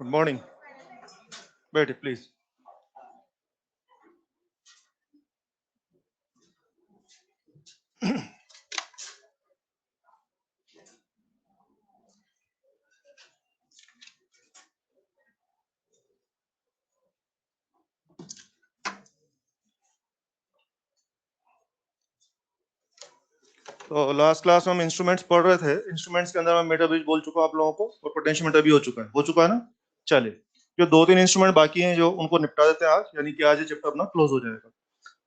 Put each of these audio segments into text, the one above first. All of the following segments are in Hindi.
गुड मॉर्निंग, बैठे प्लीज। तो लास्ट क्लास में हम इंस्ट्रूमेंट्स पढ़ रहे थे। इंस्ट्रूमेंट्स के अंदर मैं मीटर ब्रिज बोल चुका हूं आप लोगों को, और पोटेंशियोमीटर भी हो चुका है ना। चलिए, जो दो तीन इंस्ट्रूमेंट बाकी हैं जो उनको निपटा देते हैं आज, यानी कि आज ये चैप्टर अपना क्लोज हो जाएगा।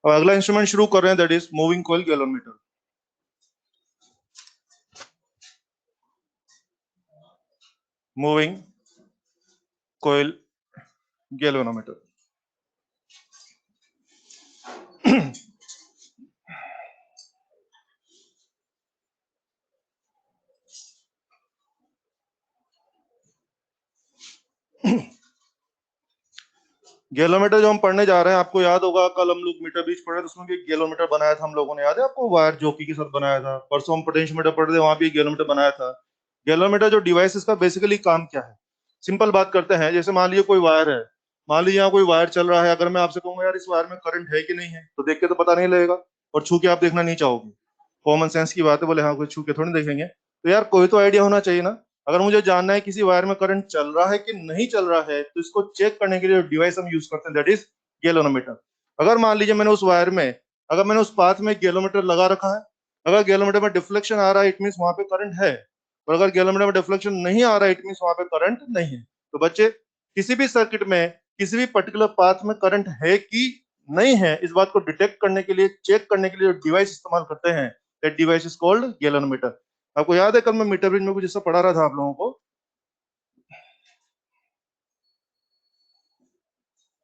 और अगला इंस्ट्रूमेंट शुरू कर रहे हैं, that is moving coil galvanometer. Moving coil galvanometer. Galvanometer जो हम पढ़ने जा रहे हैं, आपको याद होगा कल हम लोग मीटर ब्रिज पढ़ रहे थे, उसमें भी एक गैलोमीटर बनाया था हम लोगों ने, याद है आपको? वायर जॉकी के साथ बनाया था। परसों हम पोटेंशियोमीटर पढ़ रहे थे, वहां भी गैलोमीटर बनाया था। गैलोमीटर जो डिवाइस, इसका बेसिकली काम क्या है? सिंपल बात करते हैं। जैसे मान लीजिए कोई वायर है, मान लीजिए यहाँ कोई वायर चल रहा है। अगर मैं आपसे कहूंगा यार इस वायर में करंट है कि नहीं है, तो देख के तो पता नहीं लगेगा, और छू के आप देखना नहीं चाहोगे। कॉमन सेंस की बात है, बोले हाँ कोई छू के थोड़ी देखेंगे। तो यार कोई तो आइडिया होना चाहिए ना। अगर मुझे जानना है किसी वायर में करंट चल रहा है कि नहीं चल रहा है, तो इसको चेक करने के लिए डिवाइस हम यूज करते हैं, दैट इज गैलोमीटर। अगर मान लीजिए मैंने उस वायर में, अगर मैंने उस पाथ में गैलोमीटर लगा रखा है, अगर गैलोमीटर में डिफ्लेक्शन आ रहा है, इट मीन वहां पे करंट है। और अगर गैलोमीटर में डिफ्लेक्शन नहीं आ रहा है, इट मीन वहां पे करंट नहीं है। तो बच्चे, किसी भी सर्किट में किसी भी पर्टिकुलर पाथ में करंट है कि नहीं है, इस बात को डिटेक्ट करने के लिए, चेक करने के लिए जो डिवाइस इस्तेमाल करते हैं, that device is called galvanometer. आपको याद है कल मैं मीटर ब्रिज में कुछ ऐसा पढ़ा रहा था आप लोगों को?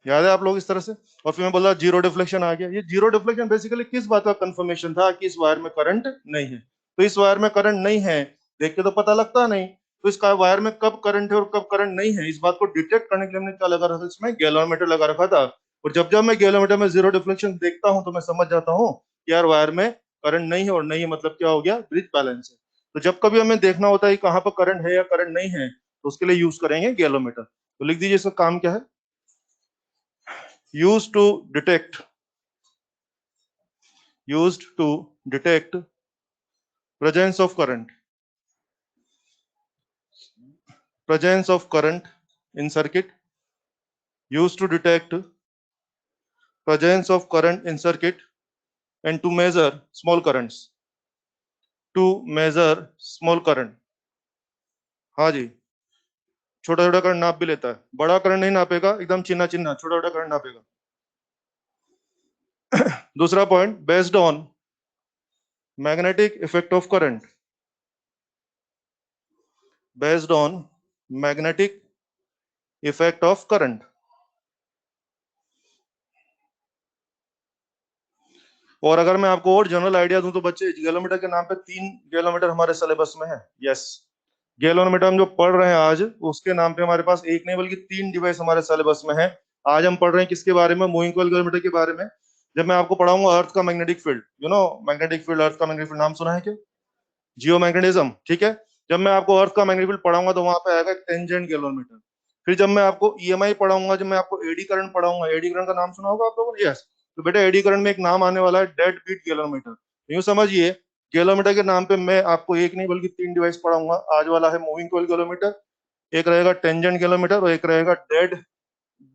याद है आप लोग इस तरह से? और फिर मैं बोला जीरो डिफ्लेक्शन आ गया। ये जीरो डिफ्लेक्शन बेसिकली किस बात का कंफर्मेशन था? कि इस वायर में करंट नहीं है। तो इस वायर में करंट नहीं है, देख के तो पता लगता नहीं। तो इस वायर में कब करंट है और कब करंट नहीं है, इस बात को डिटेक्ट करने के लिए हमने क्या लगा रखा था? इसमें गैलोमीटर लगा रखा था। और जब जब मैं गैलोमीटर में जीरो डिफ्लेक्शन देखता हूं, तो मैं समझ जाता हूँ कि यार वायर में करंट नहीं है, और नहीं है मतलब क्या हो गया? ब्रिज बैलेंस है। तो जब कभी हमें देखना होता है कि कहाँ पर करंट है या करंट नहीं है, तो उसके लिए यूज करेंगे गैलोमीटर। तो लिख दीजिए इसका काम क्या है। used to detect used to detect presence of current in circuit, used to detect presence of current in circuit, and to measure small currents, to measure small current। हाँ जी, छोटा छोटा करंट नाप भी लेता है, बड़ा करंट नहीं नापेगा, एकदम चिन्ना चिन्ना छोटा छोटा करंट नापेगा। दूसरा point, based on magnetic effect of current, based on magnetic effect of current. और अगर मैं आपको और जनरल आइडिया दूं, तो बच्चे गैलोमीटर के नाम पे 3 गैलोमीटर हमारे सिलेबस में है। यस, गैलोमीटर हम जो पढ़ रहे हैं आज, उसके नाम पे हमारे पास एक नहीं बल्कि 3 डिवाइस हमारे सिलेबस में है। आज हम पढ़ रहे हैं किसके बारे में? मूविंग कॉइल गैलोमीटर के बारे में। जब मैं आपको पढ़ाऊंगा अर्थ का magnetic field, you know magnetic field, earth का मैग्नेटिक फील्ड नाम सुना है क्या? जियो मैग्नेटिज्म, ठीक है। जब मैं आपको अर्थ का मैग्नेटिक फील्ड पढ़ाऊंगा, तो वहां पे आएगा टेंजेंट गैलोमीटर। फिर जब मैं आपको ईएमआई पढ़ाऊंगा, जब मैं आपको एडी करंट पढ़ाऊंगा, एडी करंट का नाम सुना होगा आप लोगों ने? यस। तो बेटा एडी करंट में एक नाम आने वाला है, डेड बीट गैलोमीटर। यूं समझिए, गैलोमीटर के नाम पे मैं आपको एक नहीं बल्कि 3 डिवाइस पढ़ाऊंगा। आज वाला है मूविंग कॉइल गैलोमीटर, एक रहेगा टेंजेंट गैलोमीटर, और एक रहेगा डेड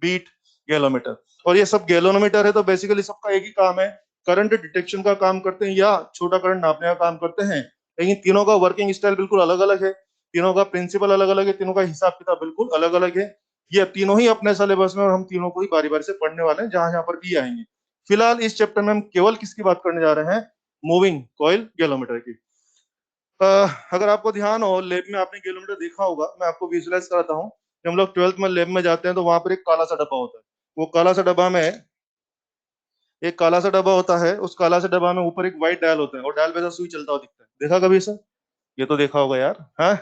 बीट गैलोमीटर। और ये सब गैलोमीटर है, तो बेसिकली सबका एक ही काम है, करंट डिटेक्शन का काम करते हैं या छोटा करंट नापने का काम करते हैं। लेकिन तीनों का वर्किंग स्टाइल बिल्कुल अलग अलग है, तीनों का प्रिंसिपल अलग अलग है, तीनों का हिसाब किताब बिल्कुल अलग अलग है। ये तीनों ही अपने सिलेबस में, और हम तीनों को ही बारी बारी से पढ़ने वाले हैं, जहां जहां पर भी आएंगे। फिलहाल इस चैप्टर में हम केवल किसकी बात करने जा रहे हैं? मूविंग कॉइल गैलोमीटर की। अगर आपको ध्यान हो, लैब में आपने गैलोमीटर देखा होगा, मैं आपको विजुलाइज कराता हूँ। जब हम लोग 12th में लैब में जाते हैं, तो वहां पर एक काला सा डब्बा होता है। वो काला सा डब्बा में एक काला सा डब्बा होता है, उस काला सा डब्बा में ऊपर एक व्हाइट डायल होता है, और डायल पे ऐसा सुई चलता हुआ दिखता है। देखा कभी सर? ये तो देखा होगा यार, हाँ।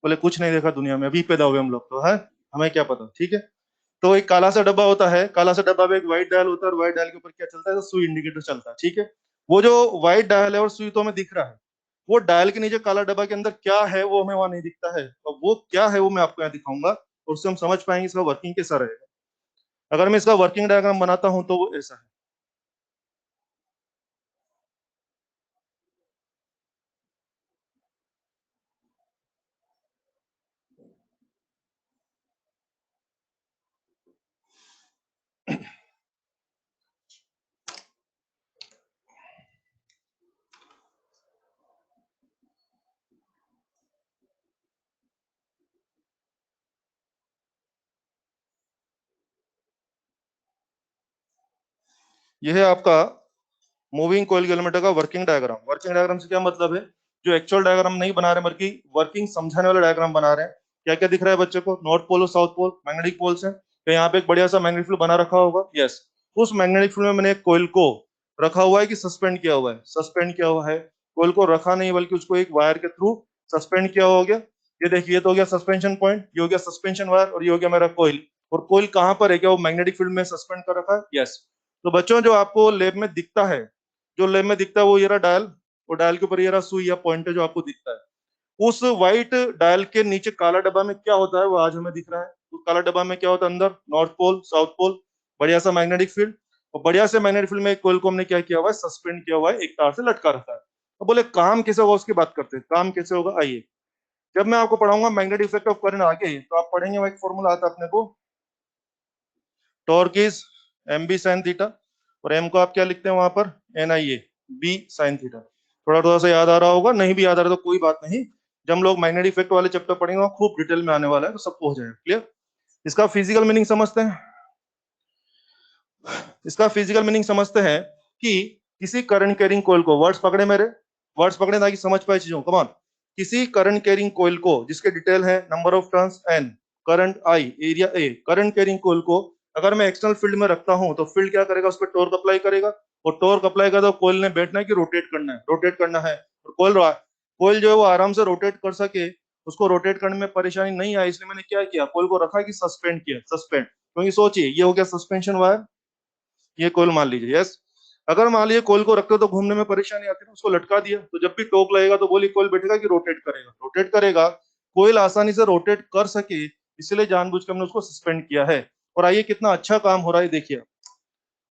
बोले कुछ नहीं देखा दुनिया में, अभी पैदा हुए हम लोग तो, है हमें क्या पता, ठीक है। तो एक काला सा डब्बा होता है, काला सा डब्बा में एक व्हाइट डायल होता है, और व्हाइट डायल के ऊपर क्या चलता है? सुई इंडिकेटर चलता है, ठीक है। वो जो व्हाइट डायल है और सुई तो हमें दिख रहा है, वो डायल के नीचे काला डब्बा के अंदर क्या है वो हमें वहां नहीं दिखता है। और वो क्या है वो मैं आपको यहाँ दिखाऊंगा, और उससे हम समझ पाएंगे इसका वर्किंग कैसा रहेगा। अगर मैं इसका वर्किंग डायग्राम बनाता हूं तो वो ऐसा है। यह है आपका मूविंग कोयल गैल्वेनोमीटर का वर्किंग डायग्राम। वर्किंग डायग्राम से क्या मतलब है, जो एक्चुअल डायग्राम नहीं बना रहे बल्कि वर्किंग समझाने वाला डायग्राम बना रहे हैं। क्या क्या दिख रहा है बच्चे को, नॉर्थ पोल और साउथ पोल मैग्नेटिक पोल्स है। तो यहाँ पे एक बढ़िया सा मैग्नेटिक फील्ड बना रखा होगा, यस। उस मैग्नेटिक फील्ड में मैंने एक कोयल को रखा हुआ है कि सस्पेंड किया हुआ है, सस्पेंड किया हुआ है। कोयल को रखा नहीं बल्कि उसको एक वायर के थ्रू सस्पेंड किया हो गया। ये देखिए, ये तो हो गया सस्पेंशन पॉइंट, ये हो गया सस्पेंशन वायर, और ये हो गया मेरा कोयल। और कोयल कहाँ पर है, क्या वो मैग्नेटिक फील्ड में सस्पेंड कर रखा है, यस। तो बच्चों जो आपको लैब में दिखता है, जो लैब में दिखता है वो ये रहा डायल, और डायल के ऊपर ये रहा सुई या पॉइंटर जो आपको दिखता है। उस व्हाइट डायल के नीचे काला डब्बा में क्या होता है वो आज हमें दिख रहा है। उस काला डब्बा में क्या होता है, अंदर नॉर्थ पोल साउथ पोल, बढ़िया सा मैग्नेटिक फील्ड। और बढ़िया से मैग्नेटिक फील्ड में एक कोयल को हमने क्या किया हुआ है, सस्पेंड किया हुआ है, एक तार से लटका रखा है। अब बोले काम कैसे होगा उसकी बात करते हैं, काम कैसे होगा आइए। जब मैं आपको पढ़ाऊंगा मैग्नेटिक इफेक्ट ऑफ करंट आगे, तो आप पढ़ेंगे वो एक फॉर्मूला आता है अपने को, torque is M B sine theta, और एम को आप क्या लिखते हैं वहां पर, N I A B sine theta. थोड़ा थोड़ा सा याद आ रहा होगा, नहीं भी याद आ रहा तो कोई बात नहीं, जब हम लोग मैग्नेटिक इफेक्ट वाले चैप्टर पढ़ेंगे वहां खूब डिटेल में आने वाला है, तो सबको हो जाएगा क्लियर। इसका फिजिकल मीनिंग समझते हैं। इसका फिजिकल मीनिंग समझते हैं कि किसी करंट कैरिंग कोयल को, वर्ड्स पकड़े मेरे, वर्ड्स पकड़े ताकि समझ पाए चीजों, कमान। किसी करंट कैरिंग कोयल को जिसके डिटेल है number of turns N, current I, area A, current carrying coil को अगर मैं एक्सटर्नल फील्ड में रखता हूं तो फील्ड क्या करेगा, उस पर टॉर्क अप्लाई करेगा। और टॉर्क अप्लाई कर तो कोयल ने बैठना है कि रोटेट करना है, रोटेट करना है। और कोयल कोयल जो है वो आराम से रोटेट कर सके, उसको रोटेट करने में परेशानी नहीं आई, इसलिए मैंने क्या किया, कोयल को रखा कि सस्पेंड किया, सस्पेंड। क्योंकि सोचिए ये हो गया सस्पेंशन वायर, ये कोयल मान लीजिए, यस। अगर मान लीजिए कोयल को रखते हो तो घूमने में परेशानी आती है, उसको लटका दिया तो जब भी टोक लगेगा तो बोली कोयल बैठेगा कि रोटेट करेगा, रोटेट करेगा। कोयल आसानी से रोटेट कर सके इसलिए जानबूझ के हमने उसको सस्पेंड किया है। और आइए कितना अच्छा काम हो रहा है देखिए।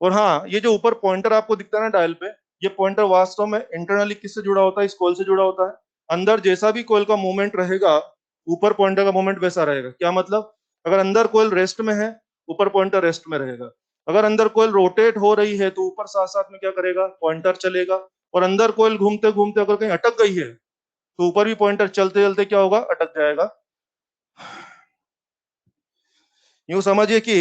और हाँ, ये जो ऊपर पॉइंटर आपको दिखता है ना डायल पे, ये पॉइंटर वास्तव में इंटरनली किससे जुड़ा होता है, इस कोयल से जुड़ा होता है। अंदर जैसा भी कोयल का मूवमेंट रहेगा, ऊपर पॉइंटर का मूवमेंट वैसा रहेगा। क्या मतलब, अगर अंदर कोयल रेस्ट में है, ऊपर पॉइंटर रेस्ट में रहेगा। अगर अंदर कोयल रोटेट हो रही है तो ऊपर साथ साथ में क्या करेगा, पॉइंटर चलेगा। और अंदर कोयल घूमते घूमते अगर कहीं अटक गई है तो ऊपर भी पॉइंटर चलते चलते क्या होगा, अटक जाएगा। यूं समझिए कि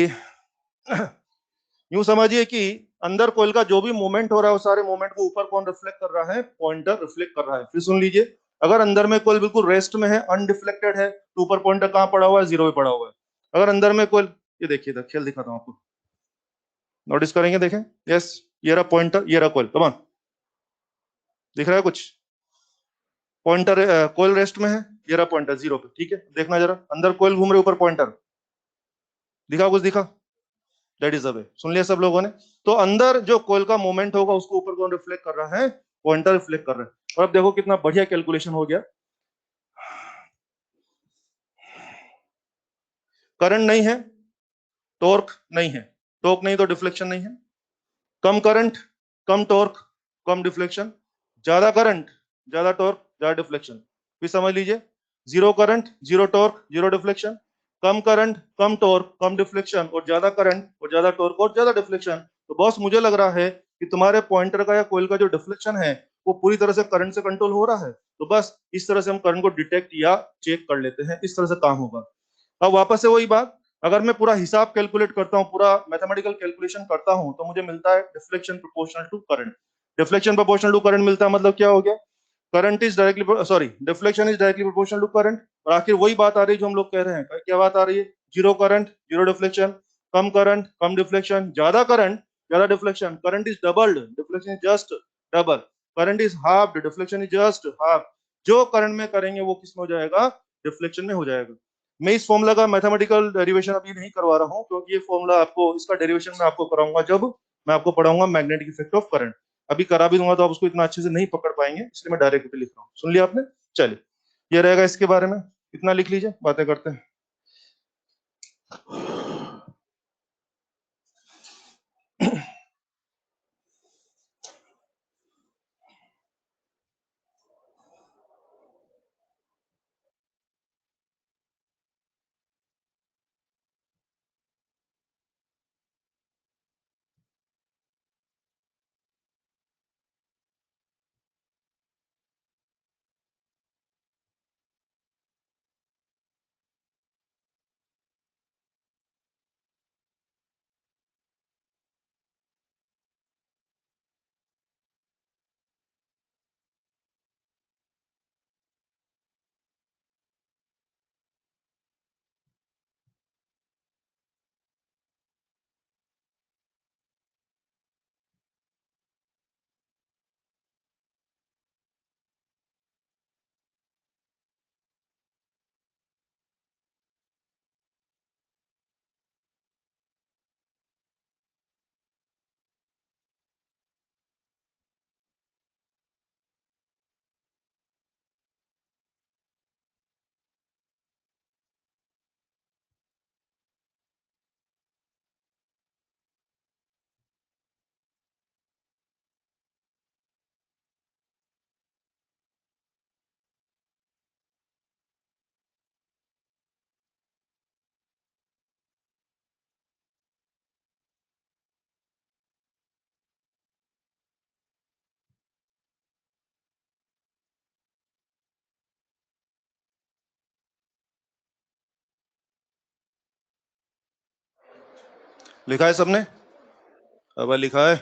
यूं समझिए कि अंदर कोयल का जो भी मूवमेंट हो रहा है वो सारे मूवमेंट को ऊपर कौन रिफ्लेक्ट कर रहा है, पॉइंटर रिफ्लेक्ट कर रहा है। फिर सुन लीजिए, अगर अंदर में कोयल बिल्कुल रेस्ट में है, अनडिफ्लेक्टेड है, तो ऊपर पॉइंटर कहाँ पड़ा हुआ है, जीरो पे पड़ा हुआ है। अगर अंदर में कोयल, ये देखिए इधर खेल दिखाता हूँ आपको, नोटिस करेंगे, देखें, यस, ये रहा पॉइंटर, ये रहा कोयल, कमान, दिख रहा है कुछ, पॉइंटर कोयल रेस्ट में है, ये रहा पॉइंटर जीरो पे, ठीक है। देखना जरा, अंदर कोयल घूम रहे, ऊपर पॉइंटर, दिखा कुछ, दिखा, दैट इज द वे। सुन लिया सब लोगों ने। तो अंदर जो कोयल का मूवमेंट होगा उसको ऊपर कौन रिफ्लेक्ट कर रहा है, पॉइंटर रिफ्लेक्ट कर रहा है। और अब देखो कितना बढ़िया कैलकुलेशन हो गया। करंट नहीं है, टॉर्क नहीं है, टॉर्क नहीं तो डिफ्लेक्शन नहीं है। कम करंट, कम टॉर्क, कम डिफ्लेक्शन। ज्यादा करंट, ज्यादा टॉर्क, ज्यादा डिफ्लेक्शन। फिर समझ लीजिए, zero current, zero torque, zero deflection. कम करंट, कम टॉर्क, कम डिफ्लेक्शन, और ज्यादा करंट और ज्यादा टॉर्क और ज्यादा डिफ्लेक्शन। तो बॉस मुझे लग रहा है कि तुम्हारे पॉइंटर का या कोयल का जो डिफ्लेक्शन है वो पूरी तरह से करंट से कंट्रोल हो रहा है। तो बस इस तरह से हम करंट को डिटेक्ट या चेक कर लेते हैं, इस तरह से काम होगा। अब वापस से वही बात, अगर मैं पूरा हिसाब कैलकुलेट करता हूँ, पूरा मैथमेटिकल कैलकुलेशन करता हूँ, तो मुझे मिलता है deflection proportional to current. Deflection proportional to current मिलता है, मतलब क्या हो गया, current is directly, sorry, deflection is directly proportional to current. और आखिर वही बात आ रही है जो हम लोग कह रहे हैं, क्या बात आ रही है, जीरो करंट, जीरो डिफ्लेक्शन, कम करंट, कम डिफ्लेक्शन, ज्यादा करंट, ज्यादा deflection. Current is doubled, deflection is just double. Current is half, deflection is just half. जो करंट में करेंगे वो किस में हो जाएगा, डिफ्लेक्शन में हो जाएगा। मैं इस फॉर्मूला का मैथमेटिकल डेरिवेशन अभी नहीं करवा रहा हूँ, क्योंकि ये फॉर्मूला आपको, इसका डेरिवेशन मैं आपको कराऊंगा जब मैं आपको पढ़ाऊंगा मैग्नेटिक इफेक्ट ऑफ करंट। अभी करा भी दूंगा तो आप उसको इतना अच्छे से नहीं पकड़ पाएंगे, इसलिए मैं डायरेक्ट लिख रहा हूँ। सुन लिया आपने, चलिए, ये रहेगा इसके बारे में, इतना लिख लीजिए, बातें करते हैं। लिखा है सबने? अब लिखा है?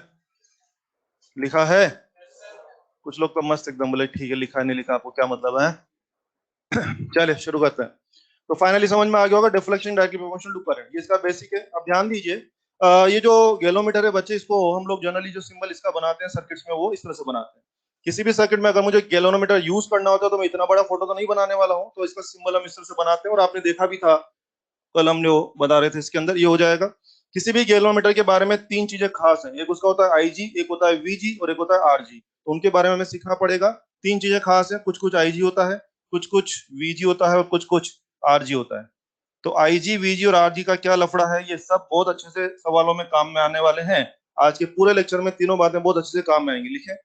लिखा है? कुछ लोग तो मस्त एकदम बोले ठीक है, लिखा है नहीं लिखा आपको क्या मतलब है। चलिए शुरू करते हैं। तो फाइनली समझ में आ गया होगा deflection directly proportional to current, ये इसका बेसिक है। अब ध्यान दीजिए, ये जो गैलोमीटर है बच्चे, इसको हम लोग जनरली जो सिंबल इसका बनाते हैं सर्किट्स में, वो इस तरह से बनाते हैं। किसी भी सर्किट में अगर मुझे गैलोमीटर यूज करना होता है तो मैं इतना बड़ा फोटो तो नहीं बनाने वाला हूँ, तो इसका सिंबल हम इस तरह से बनाते हैं। और आपने देखा भी था, कल हमने वो बता रहे थे, इसके अंदर ये हो जाएगा। किसी भी गैलोमीटर के बारे में तीन चीजें खास हैं, एक उसका होता है आईजी, एक होता है वीजी और एक होता है आरजी। तो उनके बारे में हमें सीखना पड़ेगा। तीन चीजें खास है, कुछ कुछ आईजी होता है, कुछ कुछ वीजी होता है और कुछ कुछ आरजी होता है। तो आईजी, वीजी और आरजी का क्या लफड़ा है, ये सब बहुत अच्छे से सवालों में काम में आने वाले हैं। आज के पूरे लेक्चर में तीनों बातें बहुत अच्छे से काम में आएंगी। लिखे?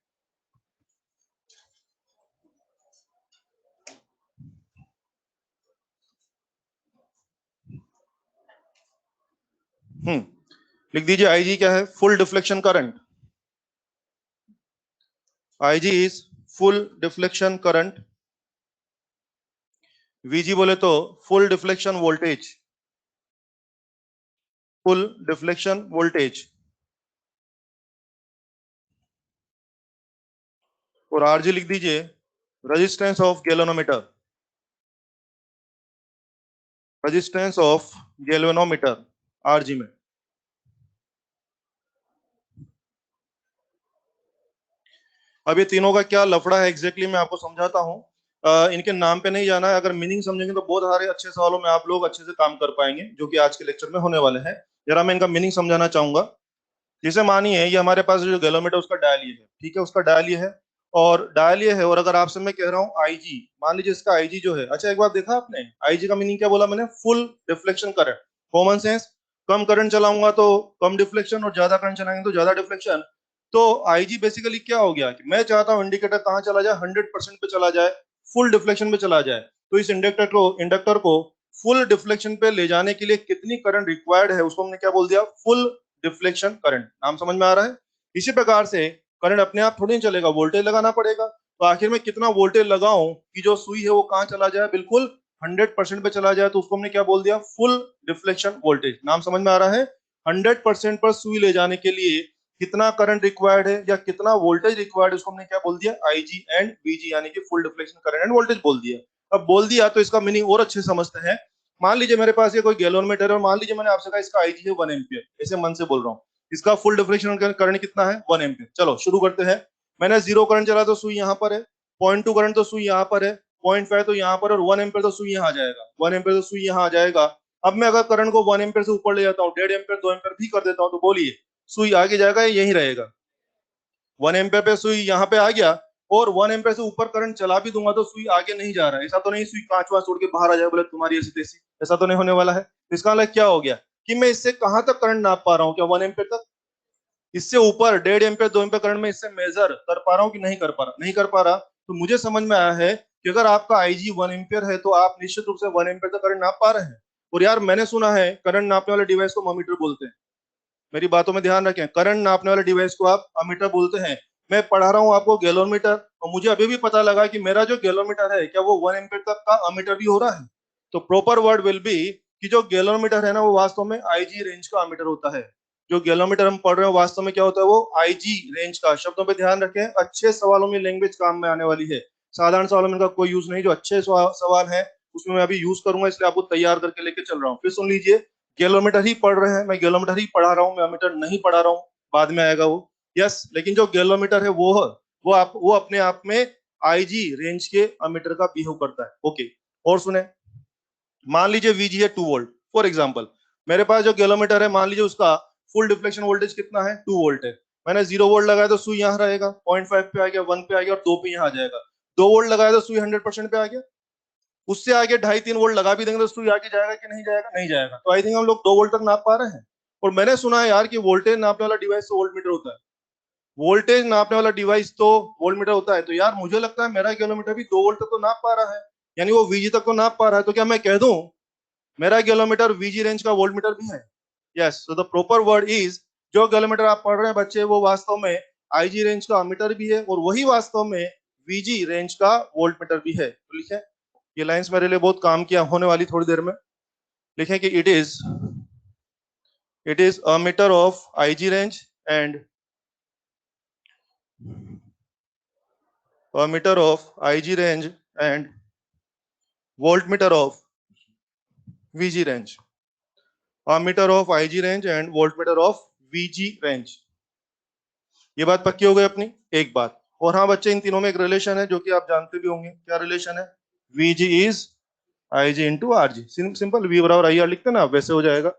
लिख दीजिए, आईजी क्या है? Full deflection current. IG is full deflection current. VG बोले तो full deflection voltage. Full deflection voltage. और आरजी लिख दीजिए, resistance of galvanometer. Resistance of galvanometer, RG में। अब ये तीनों का क्या लफड़ा है एग्जैक्टली मैं आपको समझाता हूँ। इनके नाम पे नहीं जाना है, अगर मीनिंग समझेंगे तो बहुत सारे अच्छे सवालों में आप लोग अच्छे से काम कर पाएंगे, जो कि आज के लेक्चर में होने वाले हैं। जरा मैं इनका मीनिंग समझाना चाहूंगा। जैसे मानिए ये हमारे पास जो गैलोमीटर उसका डायल ये है, ठीक है, उसका डायल ये है और डायल ये है। और अगर आपसे मैं कह रहा हूँ आईजी, मान लीजिए इसका आईजी जो है, अच्छा एक बार देखा आपने आईजी का मीनिंग क्या बोला मैंने? Full deflection current. Common sense. कम करंट चलाऊंगा तो कम डिफ्लेक्शन और ज्यादा करंट चलाएंगे तो ज्यादा डिफ्लेक्शन। तो आईजी बेसिकली क्या हो गया कि मैं चाहता हूं इंडिकेटर कहाँ चला जाए? 100% पे चला जाए, फुल डिफ्लेक्शन पे चला जाए। तो इस इंडक्टर को फुल डिफ्लेक्शन पे ले जाने के लिए कितनी करंट रिक्वायर्ड है, उसको हमने क्या बोल दिया? Full deflection current. नाम समझ में आ रहा है? इसी प्रकार से करंट अपने आप थोड़ी नहीं चलेगा, वोल्टेज लगाना पड़ेगा। तो आखिर में कितना वोल्टेज लगाऊं कि जो सुई है वो कहाँ चला जाए? बिल्कुल 100% पे चला जाए। तो उसको हमने क्या बोल दिया? Full deflection voltage. नाम समझ में आ रहा है? 100% पर सुई ले जाने के लिए कितना करंट रिक्वायर्ड है या कितना वोल्टेज रिक्वायर्ड है, उसको हमने क्या बोल दिया? आईजी एंड वीजी, यानी कि full deflection current end voltage बोल दिया। अब बोल दिया तो इसका मीनिंग और अच्छे समझते हैं। मान लीजिए मेरे पास ये कोई गैलोमीटर है और मान लीजिए मैंने आपसे कहा इसका आईजी है 1 एम्पियर, ऐसे मन से बोल रहा हूँ। इसका फुल डिफ्लेक्शन करंट कितना है? 1 एम्पियर। चलो शुरू करते हैं। मैंने 0 करंट चला तो सुई यहाँ पर है, 0.2 करंट तो सुई यहाँ पर है, 0.5 तो यहाँ पर, और 1 एम्पियर तो सुई यहाँ आ जाएगा, 1 एम्पियर तो सुई यहाँ आ जाएगा। अब मैं अगर करंट को 1 एम्पियर से ऊपर ले जाता हूँ, 1.5 एम्पियर 2 एम्पियर भी कर देता हूँ, तो बोलिए सुई आगे जाएगा या यहीं रहेगा? 1 एम्पियर पे सुई यहाँ पे आ गया, और 1 एम्पियर से ऊपर करंट चला भी दूंगा तो सुई आगे नहीं जा रहा है। ऐसा तो नहीं सुई कांच वाच तोड़ के बाहर आ जाए बोले तुम्हारी ऐसी तैसी, ऐसा तो नहीं होने वाला है। तो इसका मतलब क्या हो गया कि मैं इससे कहां तक करंट नाप पा रहा हूँ, क्या 1 एम्पियर तक, इससे ऊपर 1.5 एम्पियर 2 एम्पियर करंट में इससे मेजर कर पा रहा हूँ कि नहीं कर पा रहा, नहीं कर पा रहा। तो मुझे समझ में आया है कि अगर आपका आईजी 1 एम्पियर है तो आप निश्चित रूप से 1 एम्पियर तक करंट नाप पा रहे हैं। और यार मैंने सुना है करंट नापने वाले डिवाइस को अमीटर बोलते हैं। मेरी बातों में ध्यान रखें, करंट नापने वाले डिवाइस को आप अमीटर बोलते हैं। मैं पढ़ा रहा हूँ आपको गैलोमीटर, और मुझे अभी भी पता लगा कि मेरा जो गैलोमीटर है क्या वो 1 एम्पियर तक का अमीटर भी हो रहा है। तो प्रॉपर वर्ड विल बी कि जो गैलोमीटर है ना वो वास्तव में आईजी रेंज का अमीटर होता है। जो गैलोमीटर हम पढ़ रहे हैं वास्तव में क्या होता है, वो आईजी रेंज का। शब्दों पे ध्यान रखें, अच्छे सवालों में लैंग्वेज काम में आने वाली है, साधारण सवालों में इनका कोई यूज नहीं। जो अच्छे सवाल है उसमें मैं अभी यूज करूंगा, इसलिए आपको तैयार करके लेके चल रहा हूँ। फिर सुन लीजिए, गैलोमीटर ही पढ़ रहे हैं, मैं गैलोमीटर ही पढ़ा रहा हूँ, मैं अमीटर नहीं पढ़ा रहा हूँ, बाद में आएगा वो। यस, लेकिन जो गैलोमीटर है वो अपने आप में आईजी रेंज के अमीटर का बिहेव करता है। ओके, और सुने, मान लीजिए वीजी है 2 वोल्ट। फॉर एग्जाम्पल मेरे पास जो गैलोमीटर है, मान लीजिए उसका फुल डिफ्लेक्शन वोल्टेज कितना है, 2 वोल्ट है। मैंने 0 वोल्ट लगाया तो सुई यहाँ रहेगा, 0.5 पे आ गया, 1 पे आ गया और 2 पे यहाँ आ जाएगा। 2 वोल्ट लगाया तो सुई 100% पे आ गया। उससे आगे 2.5-3 वोल्ट लगा भी देंगे तो सुई आगे जाएगा कि नहीं जाएगा, नहीं जाएगा। तो आई थिंक हम लोग 2 वोल्ट तक नाप पा रहे हैं। और मैंने सुना है यार कि वोल्टेज नापने वाला डिवाइस तो वोल्ट मीटर होता है, वोल्टेज नापने वाला डिवाइस तो वोल्ट मीटर होता है। तो यार मुझे लगता है मेरा किलोमीटर भी 2 वोल्ट तक तो नाप पा रहा है, यानी वो वीजी तक तो नाप पा रहा है। तो क्या मैं कह दूं मेरा किलोमीटर वीजी रेंज का वोल्ट मीटर भी है? Yes, so the proper word is, जो किलोमीटर आप पढ़ रहे हैं बच्चे वो वास्तव में आईजी रेंज का मीटर भी है, और वही वास्तव में वीजी रेंज का वोल्ट मीटर भी है। तो लिखे, ये लाइंस मेरे लिए बहुत काम किया होने वाली थोड़ी देर में। लिखें कि it is a meter of IG range and a meter of IG range and volt meter of VG range, a meter of IG range and volt meter of VG range. ये बात पक्की हो गई अपनी। एक बात और, हाँ बच्चे, इन तीनों में एक रिलेशन है जो कि आप जानते भी होंगे। क्या रिलेशन है? VG is IG into RG. Simple, V बराबर आई आर लिखते हैं ना, वैसे हो जाएगा।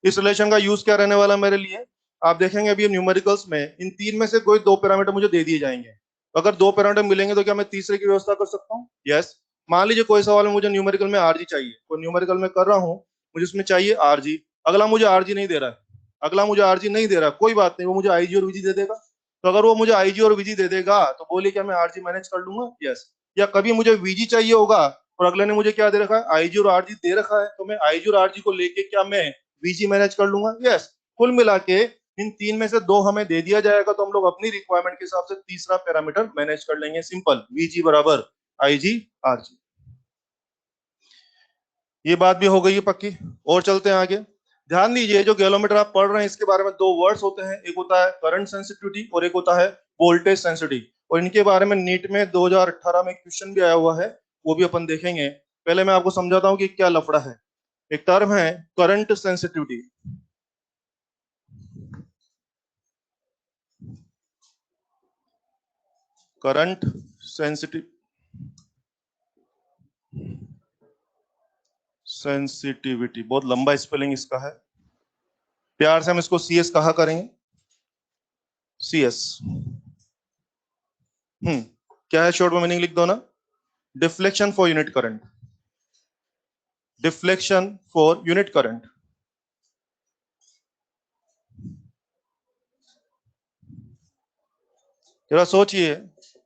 इस रिलेशन का यूज क्या रहने वाला मेरे लिए, आप देखेंगे अभी न्यूमेरिकल्स में इन तीन में से कोई दो पैरामीटर मुझे दे दिए जाएंगे। अगर दो पैरामीटर मिलेंगे तो क्या मैं तीसरे की व्यवस्था कर सकता हूँ? यस। मान लीजिए कोई सवाल में मुझे न्यूमेरिकल में आरजी चाहिए, कोई न्यूमेरिकल में कर रहा हूँ, मुझे उसमें चाहिए आरजी, अगला मुझे आरजी नहीं दे रहा है, अगला मुझे आरजी नहीं दे रहा, कोई बात नहीं, वो मुझे आईजी और वीजी दे देगा। तो अगर वो मुझे आईजी और वीजी दे देगा तो बोलिए क्या मैं आरजी मैनेज कर लूंगा? यस। या कभी मुझे वीजी चाहिए होगा और अगले ने मुझे क्या दे रखा है, आईजी और आरजी दे रखा है, तो मैं आईजी और आरजी को लेके क्या मैं वीजी मैनेज कर लूंगा? यस। कुल मिला के इन तीन में से दो हमें दे दिया जाएगा तो हम लोग अपनी रिक्वायरमेंट के हिसाब से तीसरा पैरामीटर मैनेज कर लेंगे। सिंपल, वीजी बराबर आईजी आरजी। ये बात भी हो गई है पक्की, और चलते हैं आगे। ध्यान दीजिए, जो गैलोमीटर आप पढ़ रहे हैं इसके बारे में दो वर्ड्स होते हैं, एक होता है करंट सेंसिटिविटी और एक होता है वोल्टेज सेंसिटिविटी। और इनके बारे में नीट में 2018 में क्वेश्चन भी आया हुआ है, वो भी अपन देखेंगे। पहले मैं आपको समझाता हूँ कि क्या लफड़ा है। एक टर्म है current sensitivity. Current sensitive sensitivity, बहुत लंबा स्पेलिंग इसका है, प्यार से हम इसको सीएस कहा करेंगे, सीएस। क्या है शॉर्ट में मीनिंग लिख दो ना, deflection for unit current, deflection for unit current. जरा सोचिए,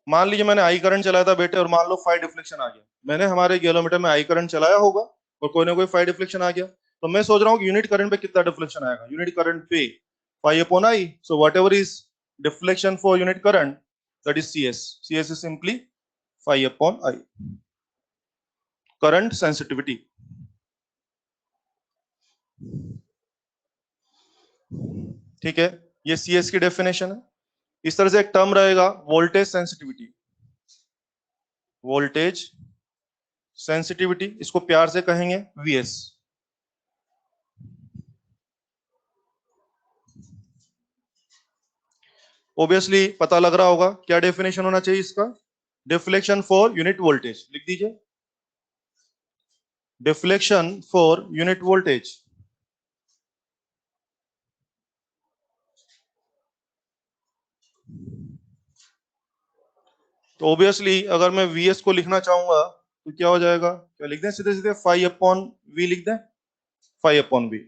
मान लीजिए मैंने आई करंट चलाया था बेटे और मान लो फाइव डिफ्लेक्शन आ गया। मैंने हमारे गैलोमीटर में आई करंट चलाया होगा और कोई ना कोई फाइव डिफ्लेक्शन आ गया, तो मैं सोच रहा हूँ कि यूनिट करंट पे कितना डिफ्लेक्शन आएगा। यूनिट करंट पे 5/I, so what ever is deflection for unit current, that is CS। CS is simply 5/I, current sensitivity. ठीक है, ये CS की डेफिनेशन है। इस तरह से एक टर्म रहेगा वोल्टेज सेंसिटिविटी, वोल्टेज सेंसिटिविटी, इसको प्यार से कहेंगे VS। ऑब्वियसली पता लग रहा होगा क्या डेफिनेशन होना चाहिए इसका, डिफ्लेक्शन फॉर यूनिट वोल्टेज लिख दीजिए, डिफ्लेक्शन फॉर यूनिट वोल्टेज। तो ऑब्वियसली अगर मैं VS को लिखना चाहूंगा तो क्या हो जाएगा, क्या लिख दें, सीधे सीधे 5/V लिख दें। 5/V।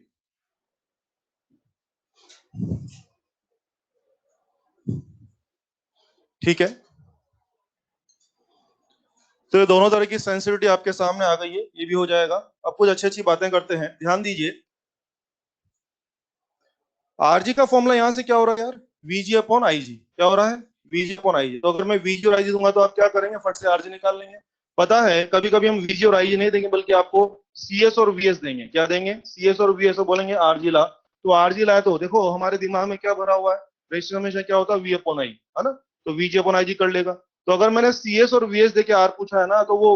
ठीक है, तो ये दोनों तरह की सेंसिटिविटी आपके सामने आ गई है, ये भी हो जाएगा। अब कुछ अच्छी अच्छी बातें करते हैं, ध्यान दीजिए। आरजी का फॉर्मूला यहां से क्या हो रहा है यार, वीजी अपॉन आईजी। क्या हो रहा है, वीजी अपॉन आईजी। तो अगर मैं वीजी और आईजी दूंगा तो आप क्या करेंगे, फट से आरजी निकाल लेंगे। पता है कभी कभी हम वीजी और आईजी नहीं देंगे, बल्कि आपको सीएस और वीएस देंगे। क्या देंगे, सीएस और वीएस, बोलेंगे आरजी ला। तो आरजी लाए तो देखो हमारे दिमाग में क्या भरा हुआ है, रजिस्टर हमेशा क्या होता है, वी अपॉन आई, है ना। तो वीजी अपॉन आईजी कर लेगा। तो अगर मैंने सीएस और वीएस देके आर पूछा है ना, तो वो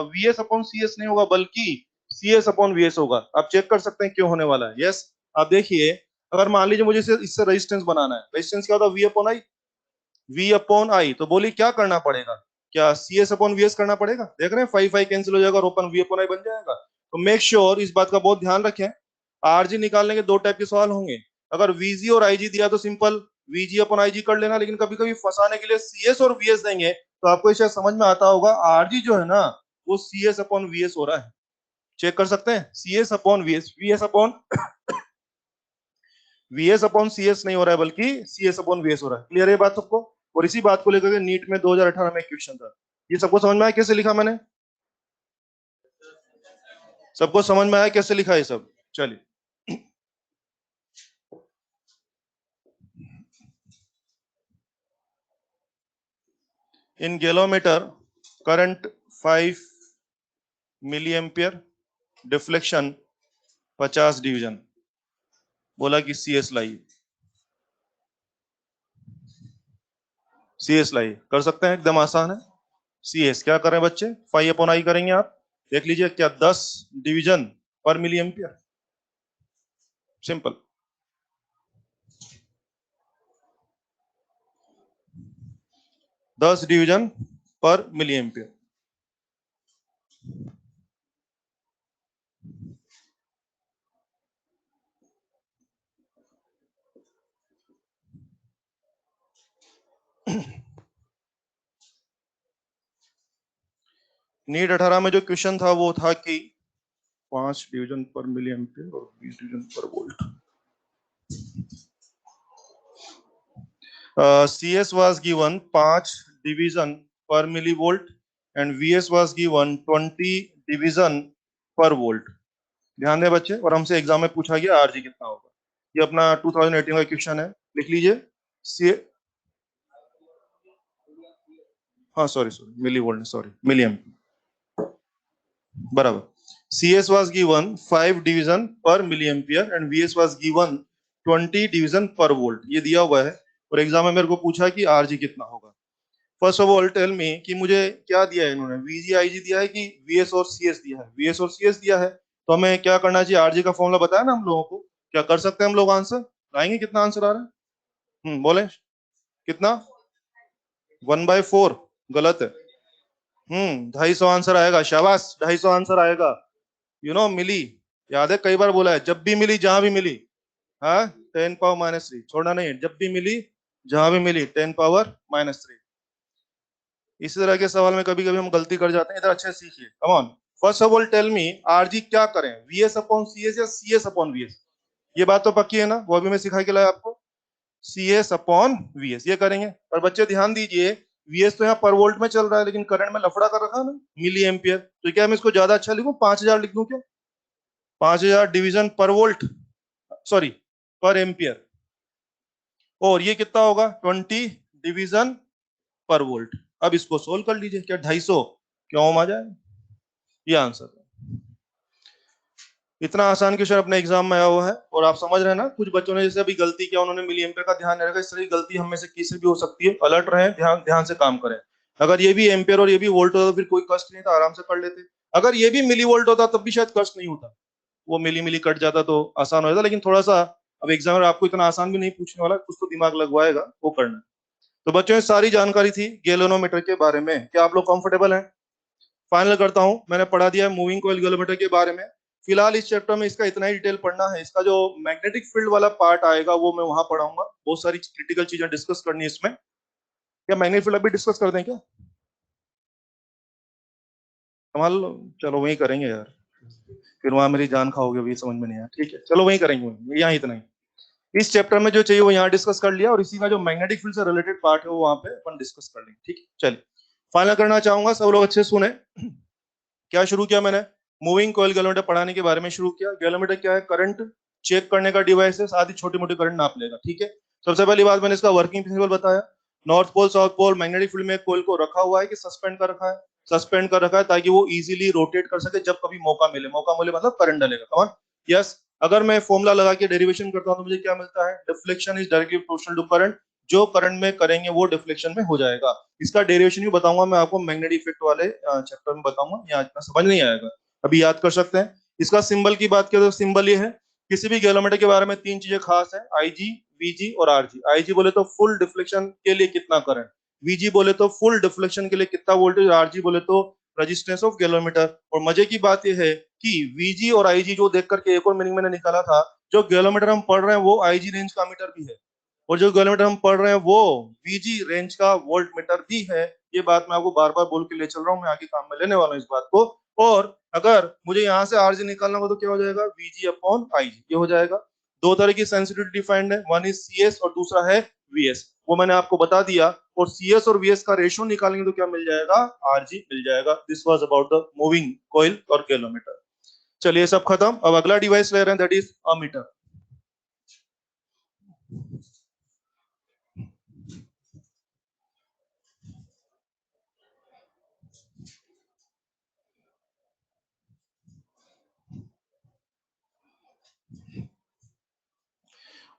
वीएस अपॉन सीएस नहीं होगा, बल्कि सीएस अपॉन वीएस होगा। आप चेक कर सकते हैं क्यों होने वाला है। यस, आप देखिए, अगर मान लीजिए मुझे इससे रेजिस्टेंस बनाना है, रेजिस्टेंस क्या होता है, V upon I. V upon I, तो बोली क्या करना पड़ेगा, क्या C S upon V S करना पड़ेगा। देख रहे हैं, 5 कैंसिल हो जाएगा और ओपन वी अपॉन आई बन जाएगा। तो मेक श्योर इस बात का बहुत ध्यान रखें। आरजी निकालने के दो टाइप के सवाल होंगे। अगर वीजी और आईजी दिया तो सिंपल वीजी अपॉन आईजी कर लेना, लेकिन कभी कभी फंसाने के लिए सीएस और वीएस देंगे, तो आपको शायद समझ में आता होगा आरजी जो है ना, वो सीएस अपॉन वीएस हो रहा है। चेक कर सकते हैं, CS upon VS, VS upon VS upon CS नहीं हो रहा है, बल्कि सीएस अपॉन वीएस हो रहा है। क्लियर है बात सबको। और इसी बात को लेकर के नीट में 2018 में क्वेश्चन था। ये सबको समझ में आया कैसे लिखा मैंने, सबको समझ में आया कैसे लिखा ये सब। चलिए, in galvanometer current 5 milliampere, deflection 50 division, बोला कि सीएस लाइए। सीएस लाइए, कर सकते हैं, एकदम आसान है। सीएस क्या करें बच्चे, 5/I करेंगे। आप देख लीजिए, क्या 10 डिवीजन पर मिली एम्पियर, सिंपल। 10 डिवीजन पर मिली एम्पियर। नीट 18 में जो क्वेश्चन था वो था कि 5 डिवीजन पर मिली एम्पियर और 20 डिवीजन पर volt. CS was given 5 division पर millivolt and VS was given 20 division पर वोल्ट। ध्यान दें बच्चे, और हमसे एग्जाम में पूछा गया आरजी कितना होगा। ये अपना 2018 का क्वेश्चन है, लिख लीजिए। सी हाँ sorry sorry, milli volt sorry, milli ampere, बराबर। CS was given 5 डिवीजन पर milli ampere and VS was given 20 division पर वोल्ट, ये दिया हुआ है। और एग्जाम में मेरे को पूछा कि आरजी कितना होगा। First of all tell me कि मुझे क्या दिया है इन्होंने, वीजी आईजी दिया है कि वीएस और सीएस दिया है। वीएस और सीएस दिया है, तो हमें क्या करना चाहिए, आरजी का फॉर्मूला बताया ना हम लोगों को। क्या कर सकते हैं हम लोग, आंसर लाएंगे। कितना आंसर आ रहा है, बोले कितना, 1/4, गलत है। 250 आंसर आएगा, शाबाश, 250 आंसर आएगा। मिली, याद है कई बार बोला है, जब भी मिली जहां भी मिली, हाँ 10⁻³ छोड़ना नहीं है, जब भी मिली जहां भी मिली 10⁻³ इसी तरह के सवाल में कभी कभी हम गलती कर जाते हैं, इधर अच्छे से सीखिए। Come on, first of all tell me, RG क्या करें, वीएस अपॉन सीएस या सीएस अपॉन वीएस। ये बात तो पक्की है ना, वो अभी मैं सिखा के लाया आपको। सीएस अपॉन वीएस ये करेंगे। और बच्चे ध्यान दीजिए, वीएस तो यहाँ पर वोल्ट में चल रहा है, लेकिन करंट में लफड़ा कर रखा है ना, मिली एम्पियर। तो क्या मैं इसको ज्यादा अच्छा लिखूं, 5000 लिख दूं क्या, 5000 डिवीजन पर वोल्ट, सॉरी पर एम्पियर। और ये कितना होगा, 20 डिवीजन पर वोल्ट। अब इसको सोल्व कर लीजिए, क्या 250 क्यों ओम आ जाएगा, ये आंसर है। इतना आसान क्वेश्चन अपने एग्जाम में आया हुआ है। और आप समझ रहे हैं ना, कुछ बच्चों ने जैसे अभी गलती किया, उन्होंने मिली एम्पियर का ध्यान नहीं रखा। इस तरह की गलती हम में से किसी भी हो सकती है, अलर्ट रहें, ध्यान ध्यान से काम करें। अगर ये भी एम्पियर और ये भी वोल्ट होता तो फिर कोई कष्ट नहीं था, आराम से कर लेते। अगर ये भी मिली वोल्ट होता तब भी शायद कष्ट नहीं होता, वो मिली मिली कट जाता तो आसान हो जाता। लेकिन थोड़ा सा, अब एग्जामिनर आपको इतना आसान भी नहीं पूछने वाला, कुछ तो दिमाग लगवाएगा, वो करना। तो बच्चों ये सारी जानकारी थी गैल्वेनोमीटर के बारे में। क्या आप लोग कंफर्टेबल हैं। फाइनल करता हूं, मैंने पढ़ा दिया है मूविंग कॉइल गैल्वेनोमीटर के बारे में। फिलहाल इस चैप्टर में इसका इतना ही डिटेल पढ़ना है। इसका जो मैग्नेटिक फील्ड वाला पार्ट आएगा वो मैं वहां पढ़ाऊंगा। बहुत सारी क्रिटिकल चीजें डिस्कस करनी है इसमें। क्या मैग्नेटिक फील्ड अभी डिस्कस कर दें क्या, संभाल लो, चलो वही करेंगे यार। फिर वहां मेरी जान खाओगे, भी समझ में नहीं आया। ठीक है, चलो वहीं करेंगे, यहाँ इतना ही। इस चैप्टर में जो चाहिए वो यहाँ डिस्कस कर लिया, और इसी का जो मैग्नेटिक फील्ड से रिलेटेड पार्ट है वो वहां पे अपन डिस्कस कर लेंगे। ठीक है, चलिए फाइनल करना चाहूंगा, सब लोग अच्छे से सुने। क्या शुरू किया मैंने? मूविंग कॉइल गैलोमीटर पढ़ाने के बारे में शुरू किया। गैलोमीटर क्या है? करंट चेक करने का डिवाइस है, साथ ही छोटी मोटी करंट नाप लेगा। ठीक है, सबसे पहली बात मैंने इसका वर्किंग प्रिंसिपल बताया। North pole south pole magnetic field में कॉइल को रखा हुआ है कि सस्पेंड कर रखा है? सस्पेंड कर रखा है ताकि वो इजीली रोटेट कर सके जब कभी मौका मिले। मौका मिले मतलब करंट डलेगा। कौन? यस। अगर मैं फॉर्मूला लगा के डेरिवेशन करता हूं तो मुझे क्या मिलता है? Deflection is directly proportional to current. जो करंट में करेंगे वो डिफ्लेक्शन में हो जाएगा। इसका डेरिवेशन भी बताऊंगा मैं आपको, मैग्नेटिक इफेक्ट वाले चैप्टर में बताऊंगा, यहाँ इतना समझ नहीं आएगा, अभी याद कर सकते हैं। इसका सिंबल की बात करें तो सिंबल ये है। किसी भी गैलोमीटर के बारे में तीन चीजें खास है, आईजी, वीजी और आरजी। आईजी बोले तो फुल डिफ्लेक्शन के लिए कितना करंट, वीजी बोले तो फुल डिफ्लेक्शन के लिए कितना वोल्टेज, आरजी बोले तो रेजिस्टेंस ऑफ गैलोमीटर। और मजे की बात यह है कि वीजी और आईजी जो देख करके एक और मीनिंग मैंने निकाला था, जो गैलोमीटर हम पढ़ रहे हैं वो आईजी रेंज का मीटर भी है, और जो गैलोमीटर हम पढ़ रहे हैं वो वीजी रेंज का वोल्ट मीटर भी है। ये बात मैं आपको बार बार बोल के ले चल रहा हूँ, मैं आगे काम में लेने वाला हूँ इस बात को। और अगर मुझे यहाँ से आरजी निकालना हो तो क्या हो जाएगा? वीजी अपॉन आईजी, ये हो जाएगा। दो तरह की सेंसिटिविटी डिफाइंड है, वन इज सीएस और दूसरा है वीएस, वो मैंने आपको बता दिया। और सीएस और वीएस का रेशियो निकालेंगे तो क्या मिल जाएगा? आरजी मिल जाएगा। This was about the moving coil और गैलोमीटर। चलिए सब खत्म, अब अगला डिवाइस ले रहे हैं, दैट इज अमीटर।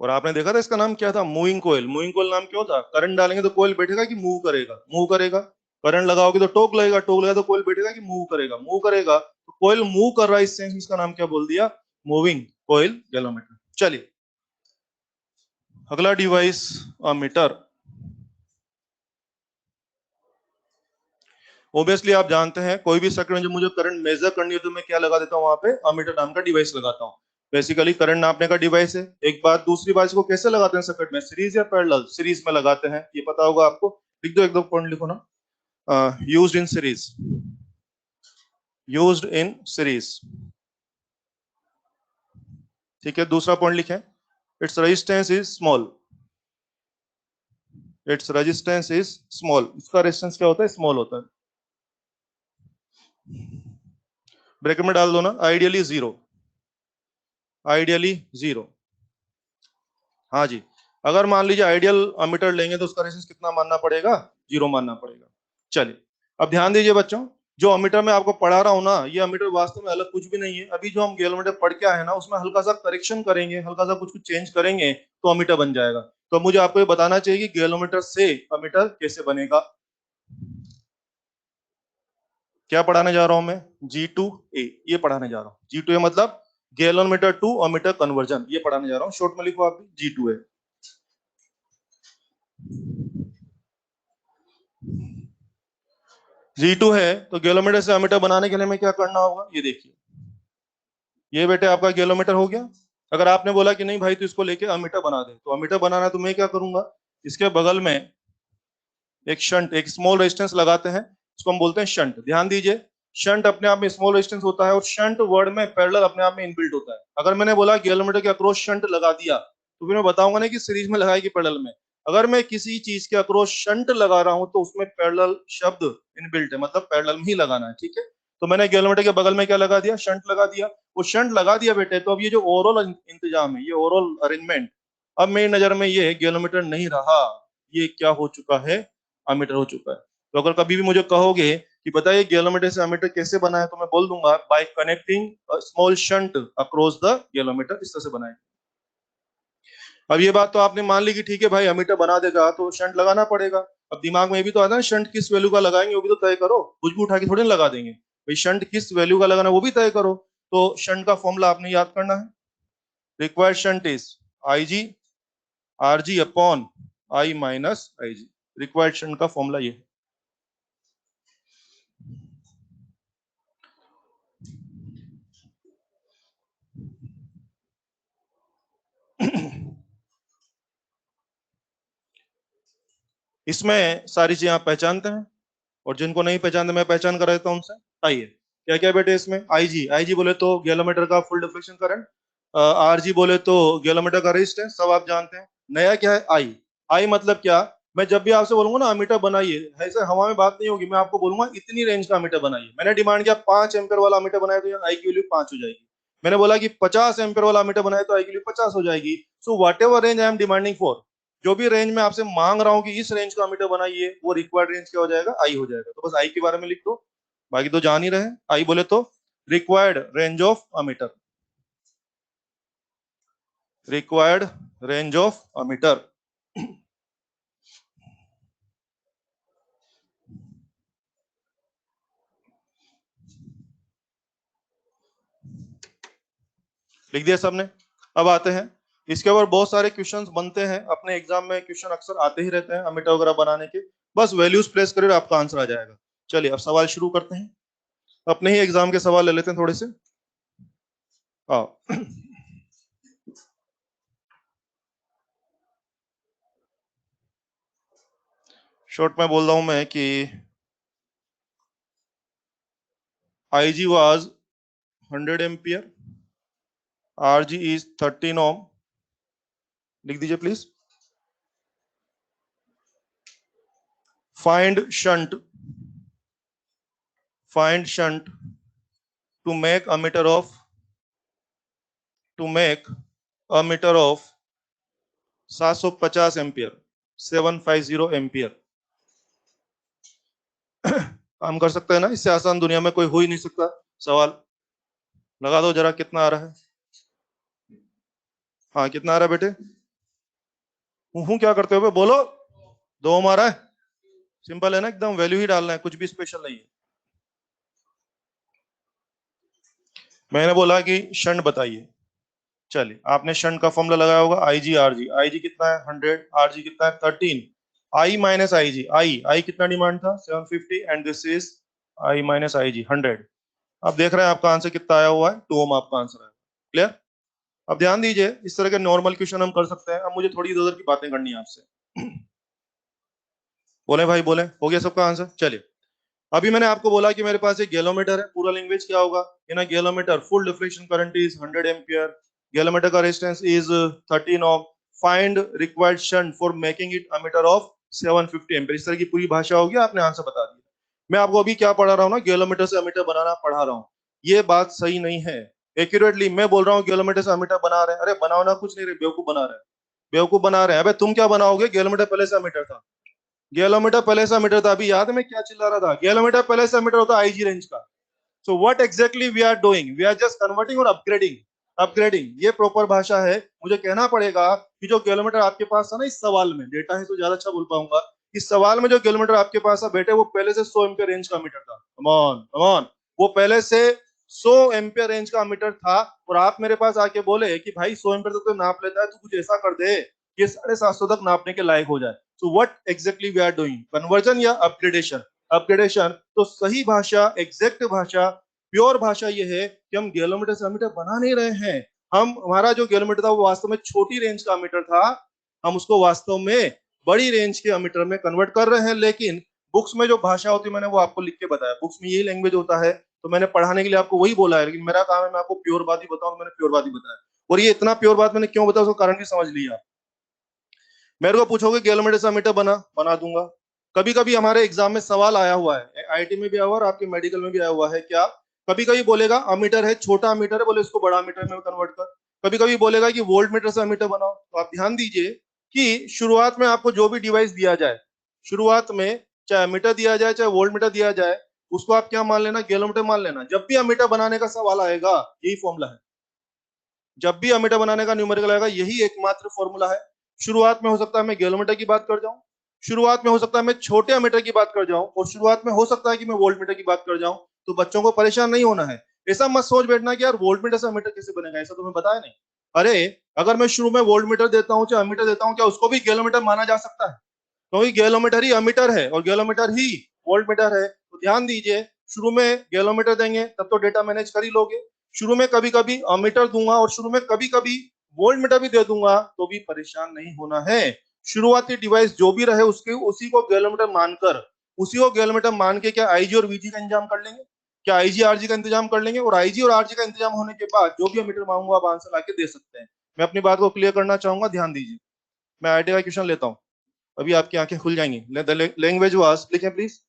और आपने देखा था इसका नाम क्या था? मूविंग कोयल। मूविंग कोयल नाम क्यों था? करंट डालेंगे तो कोयल बैठेगा कि मूव करेगा? मूव करेगा। करंट लगाओगे तो टोक लगेगा, टोक लगेगा तो कोयल बैठेगा कि मूव करेगा? मूव करेगा। तो कोयल मूव कर रहा है, इस सेंस में इसका नाम क्या बोल दिया? Moving coil galvanometer. चलिए अगला डिवाइस, मीटर। ऑब्वियसली आप जानते हैं कोई भी सर्किट में जो मुझे करंट मेजर करनी है तो मैं क्या लगा देता हूँ? वहां पे अमीटर नाम का डिवाइस लगाता हूँ। बेसिकली करंट नापने का डिवाइस है। एक बात, दूसरी बात, इसको कैसे लगाते हैं सर्किट में? सीरीज या पैरेलल? सीरीज में लगाते हैं, ये पता होगा आपको। लिख दो, एक दो पॉइंट लिखो ना। Used in series, used in series. ठीक है, दूसरा पॉइंट लिखें, its resistance is small. Its resistance is small. इसका रेजिस्टेंस क्या होता है? स्मॉल होता है। ब्रैकेट में डाल दो ना, आइडियली जीरो। Ideally zero. हाँ जी। अगर मान लीजिए आइडियल अमीटर लेंगे तो उसका रेजिस्टेंस कितना मानना पड़ेगा? जीरो मानना पड़ेगा। चलिए अब ध्यान दीजिए बच्चों, जो अमीटर मैं आपको पढ़ा रहा हूं ना, ये अमीटर वास्तव में अलग कुछ भी नहीं है। अभी जो हम गैलोमीटर पढ़ के आए हैं ना, उसमें हल्का सा करेक्शन करेंगे, हल्का सा कुछ कुछ चेंज करेंगे तो अमीटर बन जाएगा। तो मुझे आपको ये बताना चाहिए कि गैलोमीटर से अमीटर कैसे बनेगा। क्या पढ़ाने जा रहा हूं मैं? G2A, ये पढ़ाने जा रहा हूँ। G2A मतलब गैलोमीटर टू अमीटर कन्वर्जन, ये पढ़ाने जा रहा हूँ। शॉर्ट में लिखो आप भी, G2A। G2 है तो गैलोमीटर से अमीटर बनाने के लिए हमें क्या करना होगा? ये देखिए, ये बेटे आपका गैलोमीटर हो गया। अगर आपने बोला कि नहीं भाई तो इसको लेके अमीटर बना दे, तो अमीटर बनाना है तो मैं क्या करूंगा? इसके बगल में एक शंट, एक स्मॉल रेजिस्टेंस लगाते हैं, इसको हम बोलते हैं शंट। ध्यान दीजिए, शंट अपने आप में स्मॉल रेजिस्टेंस होता है, और शंट वर्ड में पैरेलल अपने आप में इनबिल्ट होता है। अगर मैंने बोला गैलोमीटर के अक्रॉस शंट लगा दिया, तो फिर मैं बताऊंगा ना कि सीरीज में लगाएगी पैरेलल में। अगर मैं किसी चीज के अक्रॉस शंट लगा रहा हूं तो उसमें पैरेलल शब्द इनबिल्ट है, मतलब पैरेलल में ही लगाना है। ठीक है, तो मैंने गैलोमीटर के बगल में क्या लगा दिया? शंट लगा दिया। वो शंट लगा दिया बेटे, तो अब ये जो ओवरऑल इंतजाम है, ये ओवरऑल अरेंजमेंट अब मेरी नजर में ये गैलोमीटर नहीं रहा, ये क्या हो चुका है? अमीटर हो चुका है। तो अगर कभी भी मुझे कहोगे कि बताइए गैलोमीटर से अमीटर कैसे बना है, तो मैं बोल दूंगा bye connecting small shunt across the galvanometer, इस तरह से बनाए। अब ये बात तो आपने मान ली कि ठीक है भाई अमीटर बना देगा तो शंट लगाना पड़ेगा। अब दिमाग में भी तो आता है शंट किस वैल्यू का लगाएंगे, वो भी तो तय करो। कुछ भी उठा के थोड़ी ना लगा देंगे भाई, शंट किस वैल्यू का लगाना वो भी तय करो। तो शंट का फॉर्मूला आपने याद करना है। Required shunt is IG RG upon I minus IG। Required shunt का फॉर्मूला ये है। इसमें सारी चीजें आप पहचानते हैं, और जिनको नहीं पहचानते मैं पहचान कर देता हूं उनसे। आइए क्या क्या बेटे इसमें, आईजी, आईजी बोले तो गैलोमीटर का फुल डिफ्लेक्शन करंट, आरजी बोले तो गैलोमीटर का रेजिस्टेंस, सब आप जानते हैं। नया क्या है, आई। आई मतलब क्या, मैं जब भी आपसे बोलूंगा ना अमीटर बनाइए, ऐसे हवा में बात नहीं होगी, मैं आपको बोलूंगा इतनी रेंज का अमीटर बनाइए। मैंने डिमांड किया 5 एम्पियर वाला अमीटर बनाए तो यहाँ आई की वैल्यू 5 हो जाएगी। मैंने बोला कि 50 एम्पियर वाला अमीटर बनाए तो आई की वैल्यू 50 हो जाएगी। So what ever range I am demanding for, जो भी रेंज में आपसे मांग रहा हूँ कि इस रेंज का अमीटर बनाइए, वो रिक्वायर्ड रेंज क्या हो जाएगा, आई हो जाएगा। तो बस आई के बारे में लिख दो, बाकी तो जान ही रहे। आई बोले तो required range of ammeter, required range of ammeter. लिख दिया सबने। अब आते हैं इसके ऊपर बहुत सारे क्वेश्चंस बनते हैं अपने एग्जाम में, क्वेश्चन अक्सर आते ही रहते हैं अमीटर वगैरह बनाने के, बस वैल्यूज प्लेस करिए आपका आंसर आ जाएगा। चलिए अब सवाल शुरू करते हैं, अपने ही एग्जाम के सवाल ले लेते हैं थोड़े से। आओ शॉर्ट में बोल रहा हूं मैं कि IG was 100 ampere, RG is 13 ohm. लिख दीजिए please. Find shunt, find shunt to make ammeter of, to make ammeter of 750 ampere, 750 ampere. काम कर सकते हैं ना, इससे आसान दुनिया में कोई हो ही नहीं सकता। सवाल लगा दो जरा, कितना आ रहा है। हाँ कितना आ रहा है बेटे, हूँ क्या करते हो बे? बोलो। 2 ओम आ रहा है, सिंपल है ना एकदम, वैल्यू ही डालना है, कुछ भी स्पेशल नहीं है। मैंने बोला कि शंट बताइए, चलिए आपने शंट का फॉर्मूला लगाया होगा, IG RG, IG कितना है 100, RG कितना है 13, I माइनस IG, आई कितना डिमांड था 750, and this is I minus IG 100। अब देख रहे हैं आपका आंसर कितना आया हुआ है, 2 ओम आपका आंसर है। क्लियर। अब ध्यान दीजिए, इस तरह के नॉर्मल क्वेश्चन हम कर सकते हैं। अब मुझे थोड़ी इधर की बातें करनी है आपसे। बोले भाई बोले, हो गया सबका आंसर। चलिए अभी मैंने आपको बोला कि मेरे पास एक गैलोमीटर है, पूरा लैंग्वेज क्या होगा, in a galvanometer full deflection current is 100 ampere, galvanometer का resistance is 13 ohm, find required shunt for making it ammeter of 750 ampere. इस तरह की पूरी भाषा होगी, आपने आंसर बता दिया। मैं आपको अभी क्या पढ़ा रहा हूँ ना, गैलोमीटर से अमीटर बनाना पढ़ा रहा हूँ। ये बात सही नहीं है। एक्यूरेटली मैं बोल रहा हूँ गैलोमीटर से अमीटर बना रहे हैं, अरे बनाओ ना, कुछ नहीं रहे, बेवकूफ बना रहे हैं, बेवकूफ बना रहे हैं। अबे तुम क्या बनाओगे, गैलोमीटर पहले से अमीटर था, गैलोमीटर पहले से मीटर था। अभी याद है मैं क्या चिल्ला रहा था, गैलोमीटर पहले से मीटर होता IG रेंज का। So what exactly we are doing, we are just converting और अपग्रेडिंग। अपग्रेडिंग ये प्रॉपर भाषा है। मुझे कहना पड़ेगा कि जो गैलोमीटर आपके पास था ना, इस सवाल में डेटा है तो ज्यादा अच्छा बोल पाऊंगा, इस सवाल में जो गैलोमीटर आपके पास था बेटे, वो पहले से 100 एम्पियर रेंज का मीटर था। कम ऑन कम ऑन, वो पहले से 100 एम्पियर रेंज का मीटर था। और आप मेरे पास आके बोले कि भाई 100 एम्पियर तक तो नाप लेता है, तो कुछ ऐसा कर दे कि 750 तक नापने के लायक हो जाए। So what exactly we are doing, conversion या अपग्रेडेशन। अपग्रेडेशन तो सही भाषा, एग्जैक्ट भाषा, प्योर भाषा ये है कि हम गैलोमीटर से अमीटर बना नहीं रहे हैं। हम, हमारा जो गैलोमीटर था वो वास्तव में छोटी रेंज का अमीटर था, हम उसको वास्तव में बड़ी रेंज के अमीटर में कन्वर्ट कर रहे हैं। लेकिन बुक्स में जो भाषा होती है, मैंने वो आपको लिख के बताया, बुक्स में यही लैंग्वेज होता है, तो मैंने पढ़ाने के लिए आपको वही बोला है। लेकिन मेरा काम है मैं आपको प्योर बात ही बताऊं, तो मैंने प्योर बात ही बताया। और ये इतना प्योर बात मैंने क्यों बताया, उसका कारण भी समझ लिया। मेरे को पूछोगे गैलोमीटर से अमीटर बना दूंगा। कभी कभी हमारे एग्जाम में सवाल आया हुआ है, आईआईटी में भी आया हुआ और आपके मेडिकल में भी आया हुआ है, क्या कभी कभी बोलेगा अमीटर है, छोटा अमीटर है, बोले इसको बड़ा मीटर में कन्वर्ट कर। कभी कभी बोलेगा कि वोल्ट मीटर से अमीटर बनाओ। तो आप ध्यान दीजिए कि शुरुआत में आपको जो भी डिवाइस दिया जाए, शुरुआत में चाहे मीटर दिया जाए चाहे वोल्ट मीटर दिया जाए, उसको आप क्या मान लेना, गैलोमीटर मान लेना। जब भी अमीटर बनाने का सवाल आएगा, यही फॉर्मूला है। जब भी अमीटर बनाने का न्यूमेरिकल आएगा, यही एकमात्र फॉर्मूला है। शुरुआत में हो सकता है मैं गैलोमीटर की बात कर जाऊं, शुरुआत में हो सकता है मैं छोटे अमीटर की बात कर जाऊं, और शुरुआत में हो सकता है कि मैं वोल्ट मीटर की बात कर जाऊं। तो बच्चों को परेशान नहीं होना है। ऐसा मत सोच बैठना कि यार वोल्ट मीटर से अमीटर कैसे बनेगा, ऐसा तुम्हें बताया नहीं। अरे अगर मैं शुरू में वोल्ट मीटर देता हूं चाहे अमीटर देता हूं, क्या उसको भी गैलोमीटर माना जा सकता है? क्योंकि गैलोमीटर ही अमीटर है और गैलोमीटर ही वोल्ट मीटर है। तो ध्यान दीजिए, शुरू में गैलोमीटर देंगे तब तो डेटा मैनेज कर ही लोगे। शुरू में कभी कभी अमीटर दूंगा और शुरू में कभी कभी वोल्ट मीटर भी दे दूंगा, तो भी परेशान नहीं होना है। शुरुआती डिवाइस जो भी रहे उसके उसी को गैलोमीटर मानकर, उसी को गैलोमीटर मान के क्या IG और VG का इंतजाम कर लेंगे। क्या आईजी आरजी का इंतजाम कर लेंगे, और आईजी और आरजी का इंतजाम होने के बाद जो भी अमीटर मांगूंगा आप आंसर लाके दे सकते हैं। मैं अपनी बात को क्लियर करना चाहूंगा, ध्यान दीजिए। मैं आईटी का क्वेश्चन लेता हूँ, अभी आपकी आंखें खुल जाएंगी। लैंग्वेज वाज लिखें प्लीज,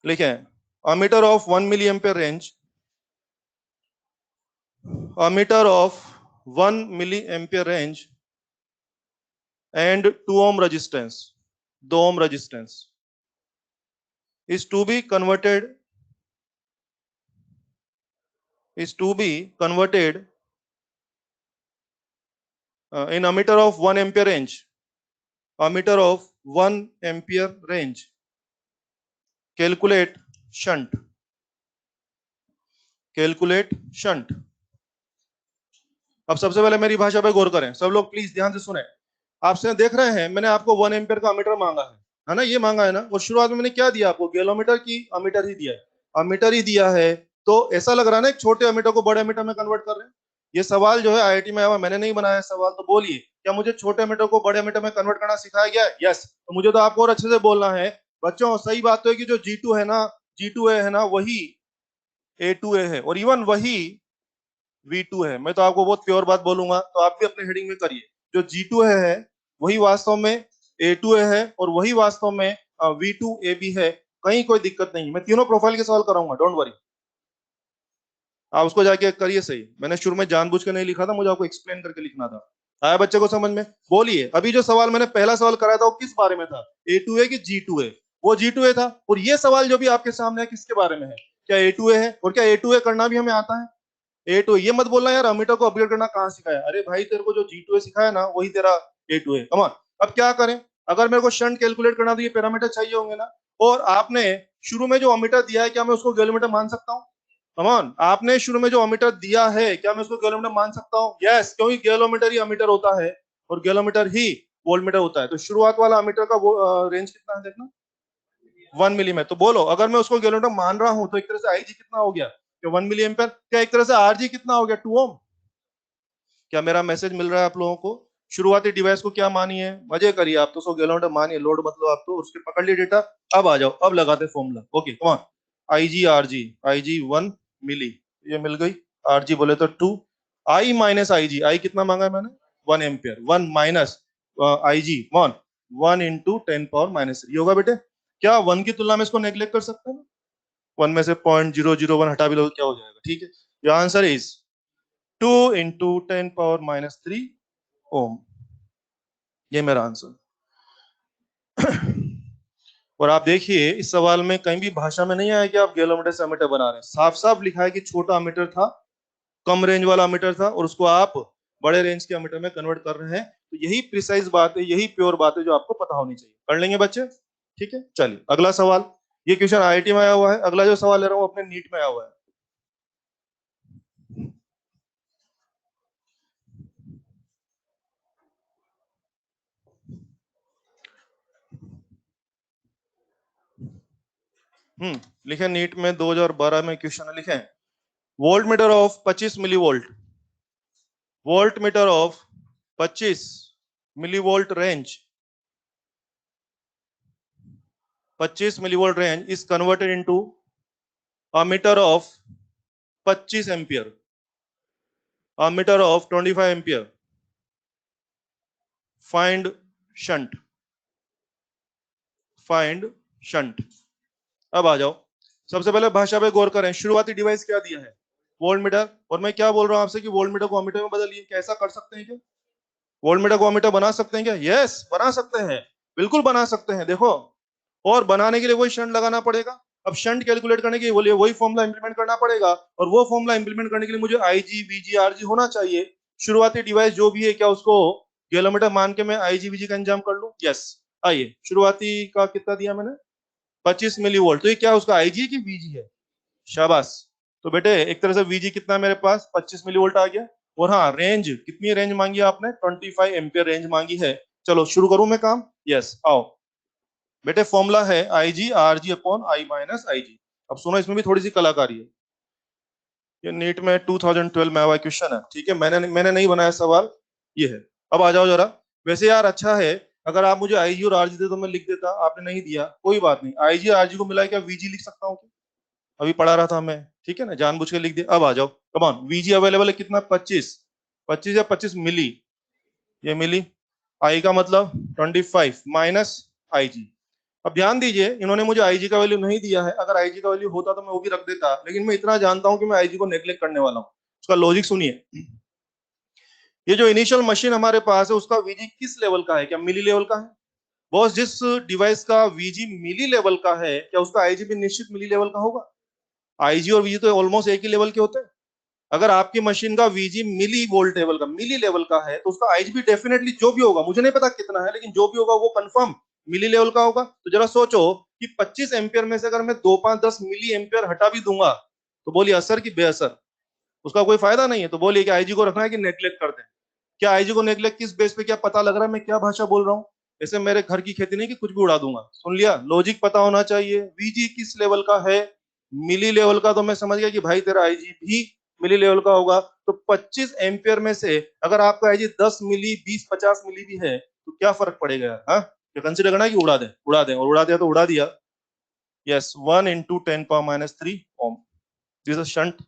लिखें ammeter of 1 milli ampere range, ammeter of 1 milli ampere range and 2 ohm resistance, 2 ohm resistance is to be converted, in ammeter of 1 ampere range, ammeter of 1 ampere range, calculate shunt, calculate shunt। अब सबसे पहले मेरी भाषा पे गौर करें सब लोग, प्लीज ध्यान से सुने। आपसे देख रहे हैं मैंने आपको 1 एम्पियर का अमीटर मांगा है ना, ये मांगा है ना, और शुरुआत में मैंने क्या दिया आपको, गैलोमीटर की अमीटर ही दिया है, अमीटर ही दिया है। तो ऐसा लग रहा है ना एक छोटे अमीटर को बड़े अमीटर में कन्वर्ट कर रहे हैं। ये सवाल जो है आईआईटी में आया, मैंने नहीं बनाया सवाल, तो बोलिए क्या मुझे छोटे अमीटर को बड़े अमीटर में कन्वर्ट करना सिखाया गया है? यस। तो मुझे तो आपको और अच्छे से बोलना है बच्चों। सही बात तो है कि जो G2 है ना, G2A है ना, वही A2A है, और इवन वही V2 है। मैं तो आपको बहुत प्योर बात बोलूंगा, तो आप भी अपने हेडिंग में करिए। जो G2 है वही वास्तव में A2A है, और वही वास्तव में V2A भी है। कहीं कोई दिक्कत नहीं, मैं तीनों प्रोफाइल के सवाल कराऊंगा, डोंट वरी। आप उसको जाके करिए सही, मैंने शुरू में जानबूझ के नहीं लिखा था, मुझे आपको एक्सप्लेन करके लिखना था। आया बच्चे को समझ में? बोलिए अभी जो सवाल मैंने पहला सवाल कराया था वो किस बारे में था, A2A की G2A? वो G2A था। और ये सवाल जो भी आपके सामने है किसके बारे में है, क्या A2A है? और क्या A2A करना भी हमें आता है? A2A ये मत बोलना यार अमीटर को अपग्रेड करना कहाँ सिखाया। अरे भाई तेरे को जो G2A सिखाया ना वही तेरा A2A। Come on. अब क्या करें, अगर मेरे को शंट कैलकुलेट करना तो ये पैरामीटर चाहिए होंगे ना, और आपने शुरू में जो अमीटर दिया है क्या मैं उसको गैलोमीटर मान सकता हूँ? कमान, आपने शुरू में जो अमीटर दिया है क्या मैं उसको गैलोमीटर मान सकता हूँ? यस, क्योंकि गैलोमीटर ही अमीटर होता है और गैलोमीटर ही वोल्टमीटर होता है। तो शुरुआत वाला अमीटर का रेंज कितना है देखना, 1 मिली में। तो बोलो अगर मैं उसको गैलोमीटर मान रहा हूं तो एक तरह से आईजी कितना हो गया, क्या 1 मिली एम्पियर? क्या एक तरह से आरजी कितना हो गया, 2 ओम? क्या मेरा मैसेज मिल रहा है आप लोगों को? शुरुआती डिवाइस को क्या मानिए, मजे करिए आप तो, सो गैलोमीटर मानिए, लोड मतलब आप तो उसके पकड़ लिए डेटा। अब आ जाओ, अब लगाते formula. Okay come on, IG RG, IG 1 milli, ये मिल गई। आरजी बोले तो 2, आई माइनस आईजी, आई कितना मांगा है मैंने, 1 एम्पियर, 1 माइनस आईजी 1, 1 इंटू 10⁻³ होगा बेटे। क्या 1 की तुलना में इसको नेग्लेक्ट कर सकते हैं ना, 1 में से 0.001 हटा भी लो क्या हो जाएगा, ठीक है। योर आंसर इज 2 इंटू 10⁻³ ओम, ये मेरा आंसर। और आप देखिए इस सवाल में कहीं भी भाषा में नहीं आया कि आप गैलोमीटर से अमीटर बना रहे हैं, साफ साफ लिखा है कि छोटा अमीटर था, कम रेंज वाला अमीटर था, और उसको आप बड़े रेंज के अमीटर में कन्वर्ट कर रहे हैं। तो यही प्रिसाइज बात है, यही प्योर बात है जो आपको पता होनी चाहिए। कर लेंगे बच्चे, ठीक है। चलिए अगला सवाल, ये क्वेश्चन आईआईटी में आया हुआ है, अगला जो सवाल ले रहा हूँ अपने नीट में आया हुआ है। लिखे नीट में 2012 में क्वेश्चन लिखे, volt meter of 25 milli volt, volt meter of 25 milli volt range, 25 milli volt range is converted into a meter of 25 ampere, a meter of 25 ampere, find shunt, find shunt. अब आ जाओ, सबसे पहले भाषा पे गौर करें, शुरुआती डिवाइस क्या दिया है, वोल्ट मीटर। और मैं क्या बोल रहा हूं आपसे कि वोल्ट मीटर को अमीटर में बदलिए, क्या ऐसा कर सकते हैं क्या? वोल्ट मीटर को अमीटर बना सकते हैं क्या? यस बना सकते हैं, बिल्कुल बना सकते हैं। देखो, और बनाने के लिए वही शंट लगाना पड़ेगा। अब शंट कैलकुलेट करने के लिए वही फॉर्मूला इंप्लीमेंट करना पड़ेगा, और वो फॉर्मूला इंप्लीमेंट करने के लिए मुझे आईजी वीजी आरजी होना चाहिए। शुरुआती डिवाइस जो भी है क्या उसको गैलोमीटर मान के मैं आईजी वीजी का इंजाम कर लूं? यस। आइए, शुरुआती का कितना दिया मैंने, 25 मिली वोल्ट, तो ये क्या उसका आईजी की वीजी है? शाबाश। तो बेटे एक तरह से वीजी कितना मेरे पास 25 मिली वोल्ट आ गया। और हाँ, रेंज कितनी रेंज मांगी आपने, 25 एम्पियर रेंज मांगी है। चलो शुरू करूं मैं काम, यस आओ बेटे। फॉर्मूला है IG RG upon I minus IG. अब सुनो, इसमें भी थोड़ी सी कलाकारी है, ये नीट में 2012 में आया क्वेश्चन है, ठीक है। मैंने नहीं बनाया सवाल, ये है। अब आ जाओ जरा, वैसे यार अच्छा है अगर आप मुझे आईजी और आरजी दे तो मैं लिख देता, आपने नहीं दिया, कोई बात नहीं। आईजी आरजी को मिला क्या वीजी लिख सकता हूँ क्या? अभी पढ़ा रहा था मैं, ठीक है ना, जानबूझ के लिख दिया। अब आ जाओ, कम ऑन, वीजी अवेलेबल है कितना, 25, 25 या 25 मिली, ये मिली, आई का मतलब 25 माइनस आईजी। अब ध्यान दीजिए, इन्होंने मुझे आईजी का वैल्यू नहीं दिया है, अगर आईजी का वैल्यू होता तो मैं वो भी रख देता, लेकिन मैं इतना जानता हूं कि मैं आईजी को नेग्लेक्ट करने वाला हूं। उसका लॉजिक सुनिए, ये जो इनिशियल मशीन हमारे पास है उसका वीजी किस लेवल का है, क्या मिली लेवल का है? बॉस, जिस डिवाइस का वीजी मिली लेवल का है, क्या उसका आईजी भी निश्चित मिली लेवल का होगा? आईजी और वीजी तो ऑलमोस्ट एक ही लेवल के होते हैं। अगर आपकी मशीन का वीजी मिली वोल्ट लेवल का, मिली लेवल का है, तो उसका आईजी भी डेफिनेटली जो भी होगा, मुझे नहीं पता कितना है, लेकिन जो भी होगा वो कंफर्म मिली लेवल का होगा। तो जरा सोचो कि 25 एम्पियर में से अगर मैं 2 5 10 मिली एम्पियर हटा भी दूंगा, तो बोलिए असर की बेअसर, उसका कोई फायदा नहीं है। तो बोलिए कि आईजी को रखना है कि नेग्लेक्ट कर दें? क्या आईजी को नेग्लेक्ट किस बेस पे, क्या पता लग रहा है मैं क्या भाषा बोल रहा हूँ? ऐसे मेरे घर की खेती नहीं कि कुछ भी उड़ा दूंगा, सुन लिया, लॉजिक पता होना चाहिए। वीजी किस लेवल का है, मिली लेवल का, तो मैं समझ गया कि भाई तेरा आईजी भी मिली लेवल का होगा। तो 25 एम्पियर में से अगर आपका आईजी 10 मिली 20 50 मिली भी है, तो क्या फर्क पड़ेगा यार? हाँ, क्या कंसिडर करना है कि उड़ा दें? उड़ा दें, और उड़ा दिया तो उड़ा दिया। Yes, 1 into 10 power -3 ohm, this is shunt.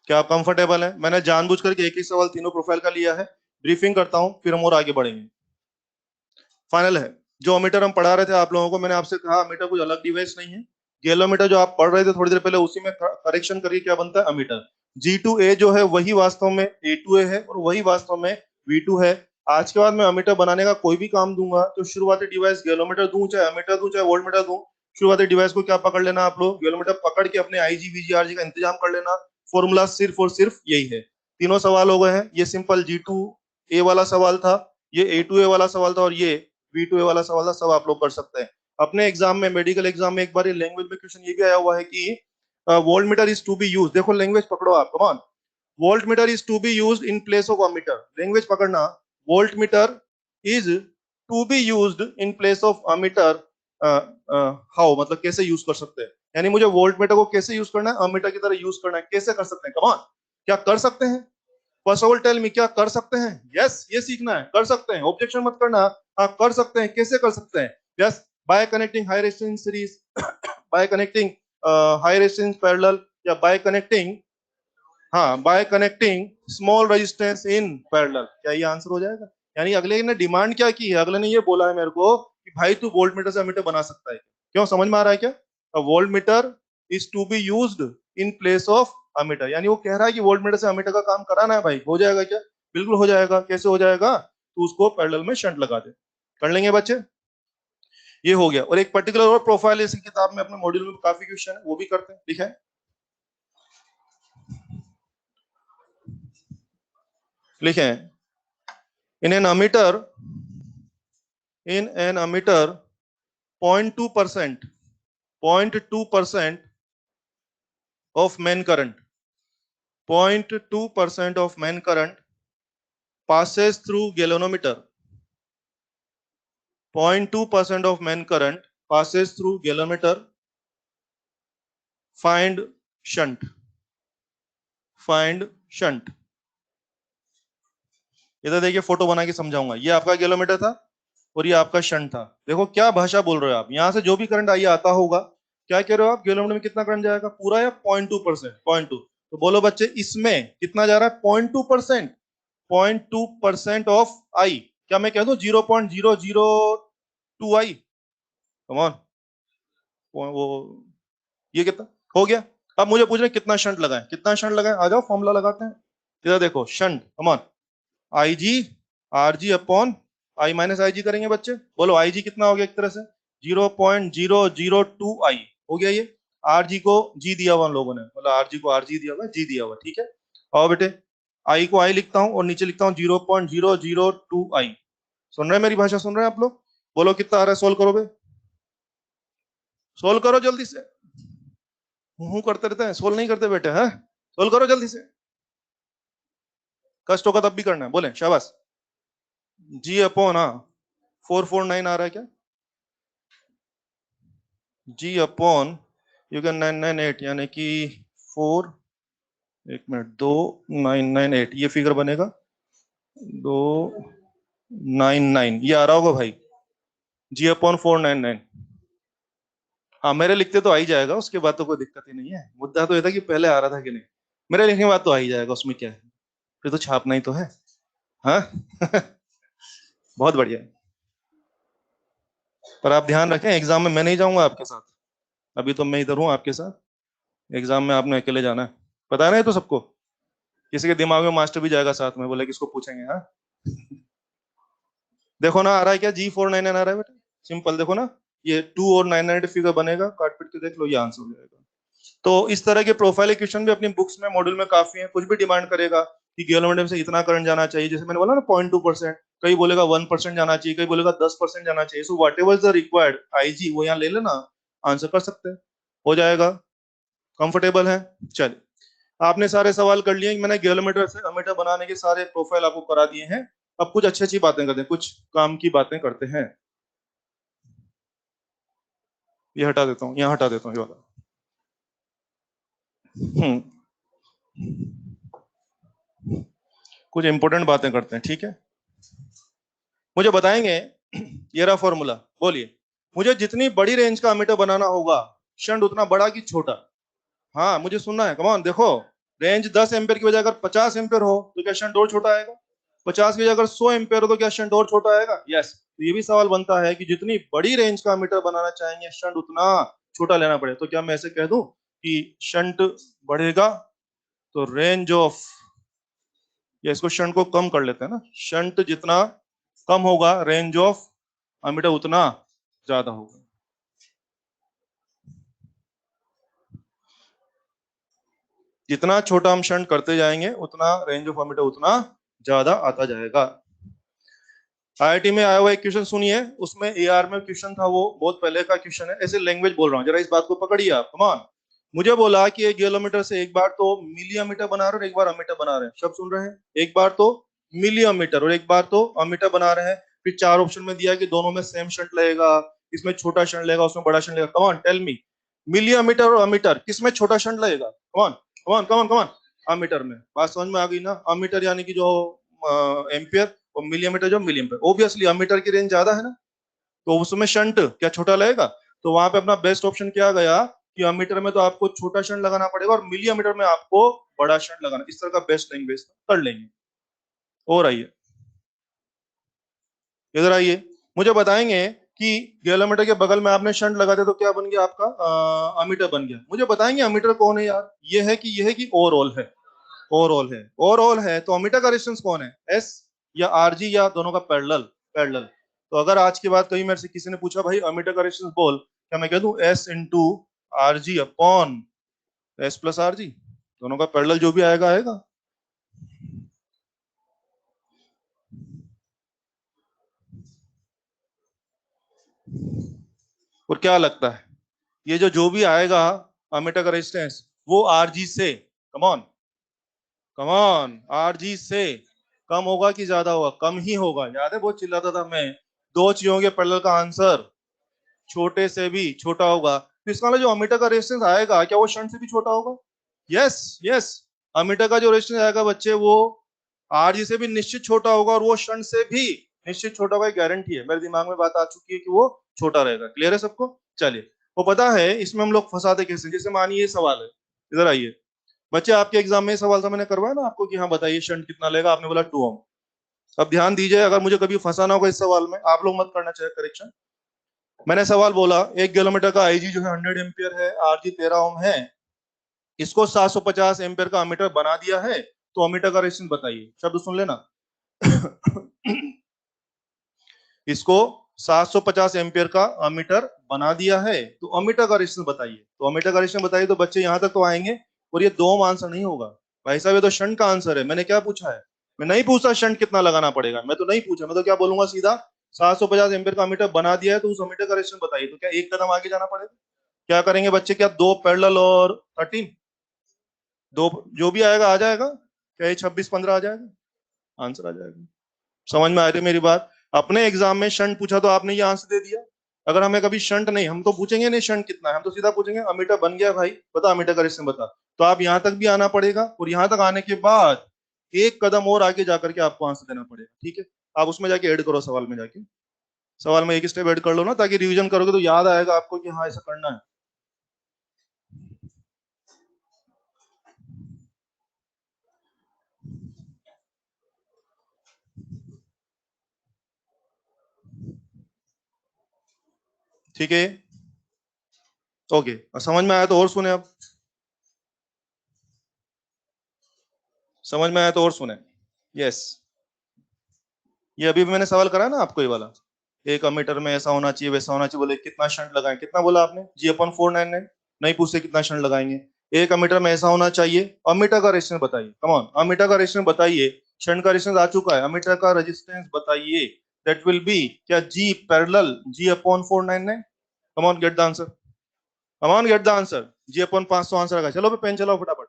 क्या आप कंफर्टेबल हैं? मैंने जानबूझ करके एक ही सवाल तीनों प्रोफाइल का लिया है, ब्रीफिंग करता हूं फिर हम और आगे बढ़ेंगे। फाइनल है, जो अमीटर हम पढ़ा रहे थे आप लोगों को, मैंने आपसे कहा अमीटर कुछ अलग डिवाइस नहीं है। गैलोमीटर जो आप पढ़ रहे थे थोड़ी देर पहले, उसी में करेक्शन करिए, क्या बनता है अमीटर। G2A जो है वही वास्तव में A2A है, और वही वास्तव में V2 है। आज के बाद मैं अमीटर बनाने का कोई भी काम दूंगा तो शुरुआती डिवाइस गैलोमीटर दूं, चाहे अमीटर दूं, चाहे वोल्टमीटर दूं, शुरुआती डिवाइस को क्या पकड़ लेना आप लोग, गैलोमीटर पकड़ के अपने आईजी वीजी आरजी का इंतजाम कर लेना। फॉर्मूला सिर्फ और सिर्फ यही है। तीनों सवाल हो गए हैं, ये सिंपल G2A वाला सवाल था, ये A2A वाला सवाल था, और ये V2A वाला सवाल था। सब आप लोग कर सकते हैं। अपने एग्जाम में, मेडिकल एग्जाम में एक बार लैंग्वेज में क्वेश्चन ये भी आया हुआ है कि volt meter is to be use, देखो लैंग्वेज पकड़ो आप, come on, volt meter is to be use in place of ammeter, language पकड़ना, volt meter is to be use in place of ammeter, how, मतलब कैसे यूज कर सकते हैं, यानी मुझे वोल्ट मीटर को कैसे यूज करना है, अमीटर की तरह यूज करना है, कैसे कर सकते हैं, कम ऑन, क्या कर सकते हैं? First of all tell me, क्या कर सकते हैं? यस, ये सीखना है, कर सकते हैं, ऑब्जेक्शन मत करना। हाँ, कर सकते हैं, कैसे कर सकते हैं? Yes, bye connecting high resistance series, bye connecting high resistance parallel, या बाय कनेक्टिंग, हाँ, bye connecting small resistance in parallel. क्या ये आंसर हो जाएगा? यानी अगले ने डिमांड क्या की है, अगले ने ये बोला है मेरे को कि भाई तू वोल्ट मीटर से अमीटर बना सकता है, क्यों, समझ में आ रहा है क्या? Volt metre is to be used in place of ammeter, यानी वो कह रहा है कि वोल्ट मीटर से अमीटर का काम कराना है भाई, हो जाएगा क्या? बिल्कुल हो जाएगा। कैसे हो जाएगा? तो उसको पैरेलल में शंट लगा दे, कर लेंगे बच्चे। ये हो गया, और एक पर्टिकुलर और प्रोफाइल है इसी किताब में, अपने मॉड्यूल में काफी क्वेश्चन है, वो भी करते हैं, लिखा है, लिखे हैं। In an ammeter, in an emitter, 0.2%, 0.2% of main current, 0.2% of main current passes through galvanometer, 0.2% of main current passes through galvanometer, find shunt, find shunt। इधर देखिए, फोटो बना के समझाऊंगा, ये आपका गैलोमीटर था और ये आपका शंट था। देखो क्या भाषा बोल रहे हो आप, यहां से जो भी करंट आइए आता होगा, क्या कह रहे हो आप, गैलोमीटर में कितना करंट जाएगा, पूरा या 0.2%? 0.2, तो बोलो बच्चे इसमें कितना जा रहा है, 0.2%, 0.2% ऑफ आई, क्या मैं कह दूं 0.002 आई, कम ऑन, वो ये कितना हो गया? अब मुझे पूछ रहे हैं कितना शंट लगाएं, कितना शंट लगाएं, आ जाओ फॉर्मूला लगाते हैं। इधर देखो, shunt, come on, I G R G upon I minus I G करेंगे बच्चे, बोलो आई जी कितना हो गया, एक तरह से 0.002 आई हो गया ये। आर जी को जी दिया हुआ लोगों ने, मतलब आर जी को आर जी दिया हुआ, जी दिया हुआ, ठीक है। और बेटे आई को आई लिखता हूं और नीचे लिखता हूँ 0.002 आई। सुन रहे हैं मेरी भाषा, सुन रहे हैं आप लोग? बोलो कितना आ रहा है, सोल्व करो बे, सोल्व करो जल्दी से, हूं करते रहते हैं, सोल्व नहीं करते बेटे, है, सोल्व करो जल्दी से, कष्ट होगा तब भी करना है, बोले शाबाश। जी अपॉन, हाँ, 449 आ रहा है क्या, जी अपॉन, यू कैन 998, यानी कि 4 एक मिनट, 2998 ये फिगर बनेगा, 299 ये आ रहा होगा भाई, G/499। हाँ मेरे लिखते तो आ ही जाएगा, उसके बाद तो कोई दिक्कत ही नहीं है। मुद्दा तो ये था कि पहले आ रहा था कि नहीं। मेरे लिखने के बाद तो आ ही जाएगा, उसमें क्या है, फिर तो छापना ही तो है। हाँ बहुत बढ़िया। पर आप ध्यान रखें, एग्जाम में मैं नहीं जाऊंगा आपके साथ। अभी तो मैं इधर हूँ आपके साथ, एग्जाम में आपने अकेले जाना है। पता है ना ये तो सबको। किसी के दिमाग में मास्टर भी जाएगा साथ में, बोले किसको पूछेंगे। हाँ देखो ना, आ रहा है क्या, G/499 आ रहा है बेटा, सिंपल देखो ना। ये 2 और 998 फिगर बनेगा, काट पीट के देख लो, ये आंसर हो जाएगा। तो इस तरह के प्रोफाइल क्वेश्चन भी अपनी बुक्स में, मॉड्यूल में काफी है। कुछ भी डिमांड करेगा कि गैल्वेनिज्म से इतना करंट जाना चाहिए, जैसे मैंने बोला ना 0.2%, कई बोलेगा 1% जाना चाहिए, कई बोलेगा 10% जाना चाहिए। So what ever the required IG वो यहाँ ले लेना, आंसर कर सकते हैं, हो जाएगा। कंफर्टेबल है। चलिए, आपने सारे सवाल कर लिए। मैंने गैलोमीटर से अमीटर बनाने के सारे प्रोफाइल आपको करा दिए हैं। अब कुछ अच्छी अच्छी बातें करते हैं, कुछ काम की बातें करते हैं। ये हटा देता हूँ, यहाँ हटा देता हूँ ये वाला। हम्म कुछ इंपॉर्टेंट बातें करते हैं, ठीक है। मुझे बताएंगे, ये रहा फॉर्मूला, बोलिए। मुझे जितनी बड़ी रेंज का अमीटर बनाना होगा, शंट उतना बड़ा कि छोटा। हाँ मुझे सुनना है, कमान देखो। रेंज 10 एम्पेयर की बजाय अगर 50 एम्पेयर हो तो क्या शंट और छोटा आएगा? 50 की बजाय अगर 100 एम्पेयर हो तो क्या शंट और छोटा आएगा? यस। तो ये भी सवाल बनता है कि जितनी बड़ी रेंज का मीटर बनाना चाहेंगे, शंट उतना छोटा लेना पड़े। तो क्या मैं ऐसे कह दूं कि शंट बढ़ेगा तो रेंज ऑफ, या इसको शंट को कम कर लेते हैं ना, शंट जितना कम होगा रेंज ऑफ अमीटर उतना ज्यादा होगा। जितना छोटा हम शंट करते जाएंगे उतना रेंज ऑफ अमीटर उतना ज्यादा आता जाएगा। आईआईटी में आया हुआ एक क्वेश्चन सुनिए, उसमें एआर में क्वेश्चन था, वो बहुत पहले का क्वेश्चन है। ऐसे लैंग्वेज बोल रहा हूँ, जरा इस बात को पकड़िए आप, कमान। मुझे बोला कि एक गैलोमीटर से एक बार तो मिली अमीटर बना रहे हैं और एक बार अमीटर बना रहे हैं। शब्द सुन रहे हैं, एक बार तो मिली अमीटर और एक बार तो अमीटर बना रहे हैं। फिर चार ऑप्शन में दिया कि दोनों में सेम शंट लगेगा, इसमें छोटा शंट लगेगा, उसमें बड़ा शंट लगेगा। कमान टेल मी, मिली अमीटर और अमीटर किसमें छोटा शंट लगेगा? कमान कमान कमान कमान। अमीटर में। बात समझ में आ गई ना? अमीटर यानी कि जो एम्पियर, और मिलीमीटर जो मिलीमीटर, ओब्वियसली अमीटर की रेंज ज्यादा है ना, तो उसमें शंट क्या छोटा लगेगा? तो वहां पे अपना बेस्ट ऑप्शन क्या गया कि अमीटर में तो आपको छोटा शंट लगाना पड़ेगा और मिलीमीटर में आपको बड़ा शंट लगाना। इस तरह का बेस्ट लैंग्वेज कर लेंगे। और आइए, इधर आइए, मुझे बताएंगे कि गैलोमीटर के बगल में आपने शंट लगा दिया तो क्या बन गया आपका? अमीटर बन गया। मुझे बताएंगे अमीटर कौन है यार? ये है कि ओवरऑल है। ओवरऑल है, ओवरऑल है तो अमीटर का रेजिस्टेंस कौन है? एस या आरजी या दोनों का पैरेलल? पैरेलल। तो अगर आज के बाद कहीं मेरे से किसी ने पूछा भाई अमीटर का रेजिस्टेंस बोल, क्या मैं कह दूं S into are G upon S plus R G, दोनों का पैरेलल जो भी आएगा आएगा। और क्या लगता है, ये जो भी आएगा अमीटर का रेजिस्टेंस, वो आरजी से, कमॉन कमॉन, आरजी से कम होगा कि ज्यादा होगा? कम ही होगा। याद है बहुत चिल्लाता था मैं, दो चीजों के पैरेलल का आंसर छोटे से भी छोटा होगा। तो इसका मतलब जो अमीटर का रेजिस्टेंस आएगा क्या वो शंट से भी छोटा होगा? Yes yes. अमीटर का जो रेजिस्टेंस आएगा बच्चे, वो आरजी से भी निश्चित छोटा होगा और वो शंट से भी निश्चित छोटा होगा, गारंटी है। मेरे दिमाग में बात आ चुकी है कि वो छोटा रहेगा। क्लियर है सबको? चलिए, वो पता है इसमें हम लोग फंसाते कैसे। जैसे मानिए ये सवाल है, इधर आइए बच्चे, आपके एग्जाम में सवाल था, मैंने करवाया ना आपको कि हाँ बताइए शंट कितना लेगा, आपने बोला 2 ओम। अब ध्यान दीजिए, अगर मुझे कभी फंसाना होगा इस सवाल में, आप लोग मत करना चाहिए करेक्शन। मैंने सवाल बोला 1 किलोमीटर का आईजी जो है 100 एम्पियर है, आरजी 13 ओम है, इसको 750 एम्पियर का अमीटर बना दिया है, तो अमीटर का रेजिस्टेंस बताइए। शब्द सुन लेना इसको 750 एम्पियर का अमीटर बना दिया है, तो अमीटर का रेजिस्टेंस बताइए। तो अमीटर का रेजिस्टेंस बताइए, तो बच्चे यहां तक तो आएंगे। और ये 2 ओम आंसर नहीं होगा भाई साहब, ये तो शंट का आंसर है। मैंने क्या पूछा है? मैं नहीं पूछा शंट कितना लगाना पड़ेगा, मैं तो नहीं पूछा। मैं तो क्या बोलूंगा सीधा, 750 एम्पियर का अमीटर बना दिया है तो उस अमीटर का रेजिस्टेंस बताइए। तो क्या एक कदम आगे जाना पड़ेगा? क्या करेंगे बच्चे, क्या 2 पैरेलल और 13, दो जो भी आएगा आ जाएगा? क्या ये 26 15 आ जाएगा? आंसर आ जाएगा। समझ में आ रही है मेरी बात? अपने एग्जाम में शंट पूछा तो आपने ये आंसर दे दिया। अगर हमें कभी शंट नहीं, हम तो पूछेंगे नहीं शंट कितना है, हम तो सीधा पूछेंगे अमीटर बन गया भाई, बता अमीटर का रेजिस्टेंस बता। तो आप यहां तक भी आना पड़ेगा, और यहां तक आने के बाद एक कदम और आगे जाकर के आपको आंसर देना पड़ेगा, ठीक है। आप उसमें जाके ऐड करो, सवाल में जाके, सवाल में एक स्टेप ऐड कर लो ना, ताकि रिवीजन करोगे तो याद आएगा आपको कि हाँ ऐसा करना है। ठीक है, ओके, समझ में आया तो और सुने, अब समझ में आया तो और सुने। यस, ये अभी भी मैंने सवाल करा ना आपको, ये वाला, एक अमीटर में ऐसा होना चाहिए वैसा होना चाहिए, बोले कितना शंट लगाएं, कितना बोला आपने, G/499, नहीं पूछते कितना शंट लगाएंगे। एक अमीटर में ऐसा होना चाहिए, अमीटर का रेजिस्टेंस बताइए, कम ऑन, अमीटर का रेजिस्टेंस बताइए, शंट का रेजिस्टेंस आ चुका है, अमीटर का रेजिस्टेंस बताइए, दैट विल बी क्या, G parallel G/499, come on gate the answer, come on gate the answer, G/500 answer आएगा, चलो पेन चलाओ फटाफट,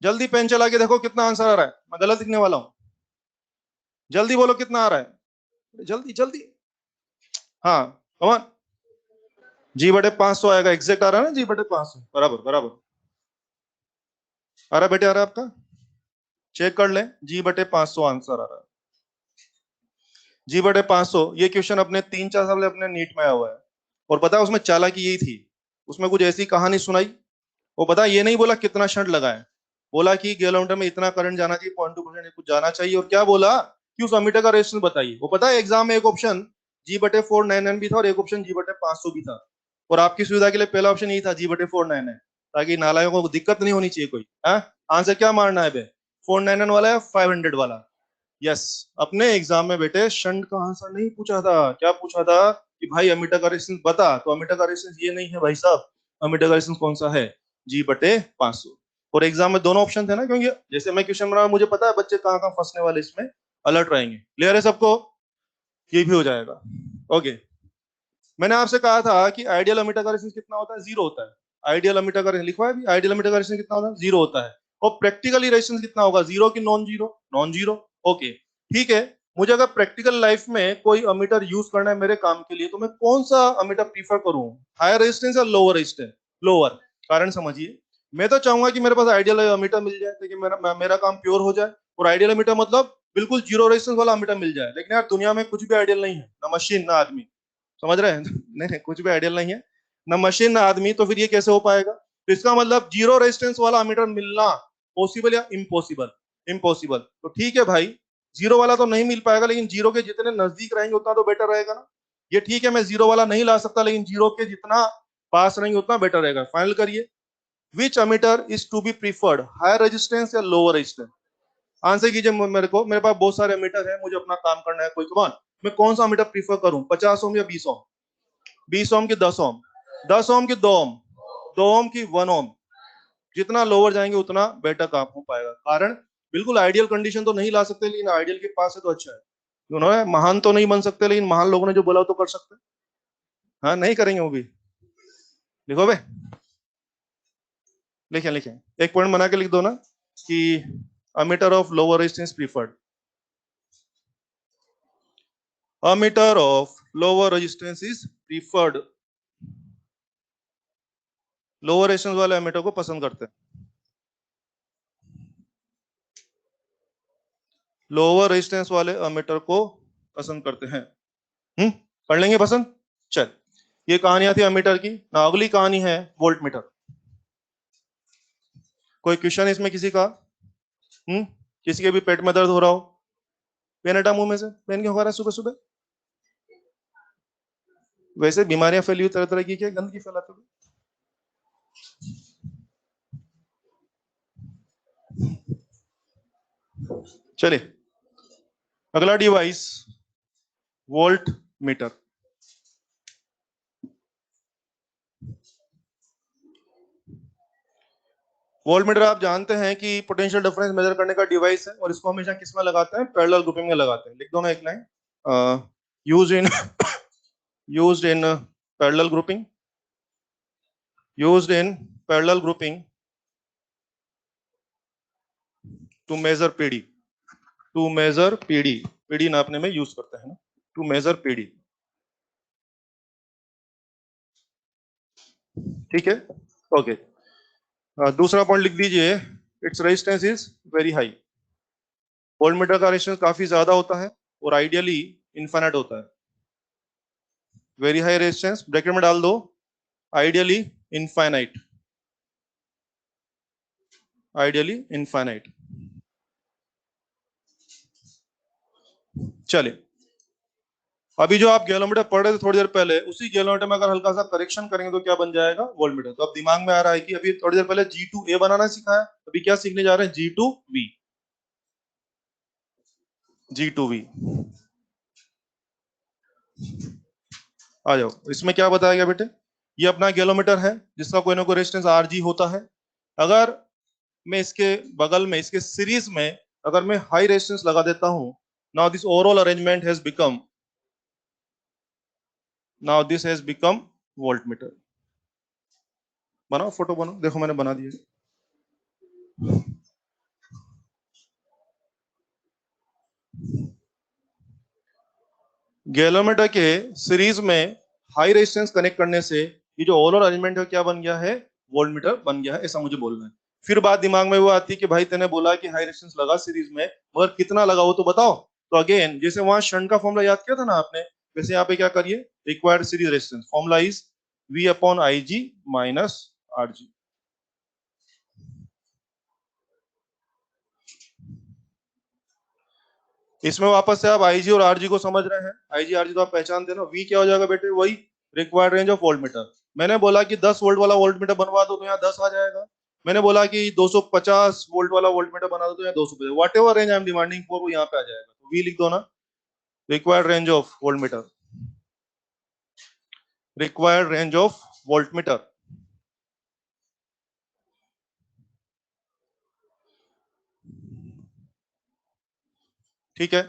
जल्दी पेन चला के देखो कितना आंसर आ रहा है, मैं गलत लिखने वाला हूँ, जल्दी बोलो कितना आ रहा है, जल्दी जल्दी, हाँ कमान, G/500 आएगा, एग्जैक्ट आ रहा है ना, G/500, बराबर बराबर आ रहा है बेटे, आ रहा है आपका, चेक कर ले, G/500 आंसर आ रहा है, G/500। ये क्वेश्चन अपने 3-4 साल अपने नीट में आया हुआ है, और पता है उसमें चालाकी यही थी, उसमें कुछ ऐसी कहानी सुनाई, वो पता ये नहीं बोला कितना शंट लगाए, बोला कि गैलोमीटर में इतना करंट जाना चाहिए, 0.2% कुछ जाना चाहिए, और क्या बोला कि उस अमीटर का रेजिस्टेंस बताइए। वो पता है एग्जाम में एक ऑप्शन G/499 भी था, और एक ऑप्शन G/500 भी था, और आपकी सुविधा के लिए पहला ऑप्शन यही था, G/499, ताकि नालायकों को दिक्कत नहीं होनी चाहिए कोई। आंसर क्या मारना है बे, 499 वाला या 500 वाला। यस, अपने एग्जाम में बेटे शंट का आंसर नहीं पूछा था, क्या पूछा था कि भाई अमीटर का रेजिस्टेंस बता, तो अमीटर का रेजिस्टेंस ये नहीं है भाई साहब, अमीटर का रेजिस्टेंस कौन सा है, G/500। और एग्जाम में दोनों ऑप्शन थे ना, क्योंकि जैसे मैं क्वेश्चन बना, मुझे पता है बच्चे कहाँ कहाँ फंसने वाले, इसमें अलर्ट रहेंगे, क्लियर है सबको, ये भी हो जाएगा। ओके, मैंने आपसे कहा था कि आइडियल अमीटर का रेजिस्टेंस कितना होता है, जीरो होता है, आइडियल अमीटर का लिखवा है भी, आइडियल अमीटर का रेजिस्टेंस कितना होता है, जीरो होता है, और प्रैक्टिकली रेजिस्टेंस कितना होगा, जीरो की non zero, non zero. Okay, ठीक है, मुझे अगर प्रैक्टिकल लाइफ में कोई अमीटर यूज करना है मेरे काम के लिए, तो मैं कौन सा अमीटर प्रीफर करूं, हायर रेजिस्टेंस या लोअर रेजिस्टेंस, लोअर, कारण समझिए, मैं तो चाहूंगा कि मेरे पास आइडियल अमीटर मिल जाए, ताकि मेरा काम प्योर हो जाए, और आइडियल अमीटर मतलब बिल्कुल जीरो रेजिस्टेंस वाला अमीटर मिल जाए, लेकिन यार दुनिया में कुछ भी आइडियल नहीं है, ना मशीन ना आदमी, समझ रहे हैं नहीं नहीं, कुछ भी आइडियल नहीं है, ना मशीन ना आदमी, तो फिर ये कैसे हो पाएगा, तो इसका मतलब जीरो रेजिस्टेंस वाला अमीटर मिलना पॉसिबल या इम्पॉसिबल, इम्पॉसिबल। तो ठीक है भाई, जीरो वाला तो नहीं मिल पाएगा, लेकिन जीरो के जितने नजदीक रहेंगे उतना तो बेटर रहेगा ना। ये ठीक है, मैं जीरो वाला नहीं ला सकता, लेकिन जीरो के जितना पास रहेंगे उतना बेटर रहेगा, फाइनल करिए, which ammeter is to be preferred, higher resistance या लोअर रेजिस्टेंस, आंसर कीजिए मेरे को, मेरे पास बहुत सारे मीटर है, मुझे अपना काम करना है, कोई कमान, मैं कौन सा मीटर प्रीफर करूं, 50 ओम या 20 ओम, 20 ओम की 10 ओम, 10 ओम की 2 ओम, 2 ओम की 1 ओम, जितना लोअर जाएंगे उतना बेटर काम हो पाएगा, कारण बिल्कुल आइडियल कंडीशन तो नहीं ला सकते, लेकिन आइडियल के पास है तो अच्छा है, उन्होंने महान तो नहीं बन सकते, लेकिन महान लोगों ने जो बोला तो कर सकते हैं, हाँ नहीं करेंगे वो भी, लिखो बे, लिखें लिखें, एक पॉइंट बना के लिख दो ना, कि ammeter of lower resistance preferred, ammeter of lower resistance is preferred, lower resistance वाले एमीटर को पसंद करते हैं, लोअर रेजिस्टेंस वाले एमीटर को पसंद करते हैं। पढ़ लेंगे पसंद, चल, ये कहानियां थी एमीटर की ना, अगली कहानी है वोल्ट मीटर, कोई क्वेश्चन इसमें किसी का, किसी के भी पेट में दर्द हो रहा हो, पेन हटा मुंह में से, पेन क्यों खा रहा है सुबह सुबह, वैसे बीमारियां फैली हुई तरह तरह की, क्या गंदगी फैलाते हो, चलिए अगला device, volt meter. Volt meter आप जानते हैं कि पोटेंशियल डिफरेंस मेजर करने का डिवाइस है, और इसको हमेशा किस में लगाते हैं, पैरेलल ग्रुपिंग में लगाते हैं, लिख दो ना एक line, use in used in parallel grouping, used in parallel grouping to measure PD, to measure PD, PD नापने में यूज करते हैं ना, टू मेजर पीडी। ठीक है, ओके। दूसरा पॉइंट लिख दीजिए, its resistance is very high. Volt meter का रेजिस्टेंस काफी ज्यादा होता है और आइडियली इनफाइनाइट होता है। वेरी हाई रेजिस्टेंस ब्रैकेट में डाल दो, आइडियली इनफाइनाइट, आइडियली इनफाइनाइट। चलिए, अभी जो आप गैलोमीटर पढ़ रहे थे थोड़ी देर पहले, उसी गैलोमीटर में अगर हल्का सा करेक्शन करेंगे तो क्या बन जाएगा? वोल्टमीटर। तो अब दिमाग में आ रहा है कि अभी थोड़ी देर पहले G2A बनाना सीखा है, अभी क्या सीखने जा रहे हैं? G2V। G2V आ जाओ। इसमें क्या बताया गया बेटे? ये अपना गैलोमीटर है जिसका कोई ना कोई रेजिस्टेंस RG होता है। अगर मैं इसके बगल में, इसके सीरीज में अगर मैं हाई रेजिस्टेंस लगा देता हूं, now this overall arrangement has become, now this has become voltmeter. बनाओ फोटो, बनाओ, देखो मैंने बना दिया। गैलोमीटर के सीरीज में हाई रेजिस्टेंस कनेक्ट करने से ये जो ओवरऑल अरेंजमेंट है क्या बन गया है? वोल्टमीटर बन गया है, ऐसा मुझे बोलना है। फिर बात दिमाग में वो आती है कि भाई तेने बोला कि हाई रेजिस्टेंस लगा सीरीज में, मगर कितना लगा वो तो बताओ। तो अगेन, जैसे वहां शंट का फॉर्मूला याद किया था ना आपने, वैसे यहाँ पे क्या करिए, required series resistance formula is V upon IG minus RG। इसमें वापस से आप IG और RG को समझ रहे हैं, IG RG तो आप पहचानते हैं ना। V क्या हो जाएगा बेटे? वही required range of volt meter. मैंने बोला कि 10 वोल्ट वाला वोल्ट मीटर बनवा दो तो यहाँ 10 आ जाएगा। मैंने बोला कि 250 वोल्ट वाला वोल्ट मीटर बना दो तो यहाँ 250, what ever range I am demanding for वो यहाँ पे आ जाएगा। तो V लिख दो ना, required range of volt meter, required range of volt meter. ठीक है,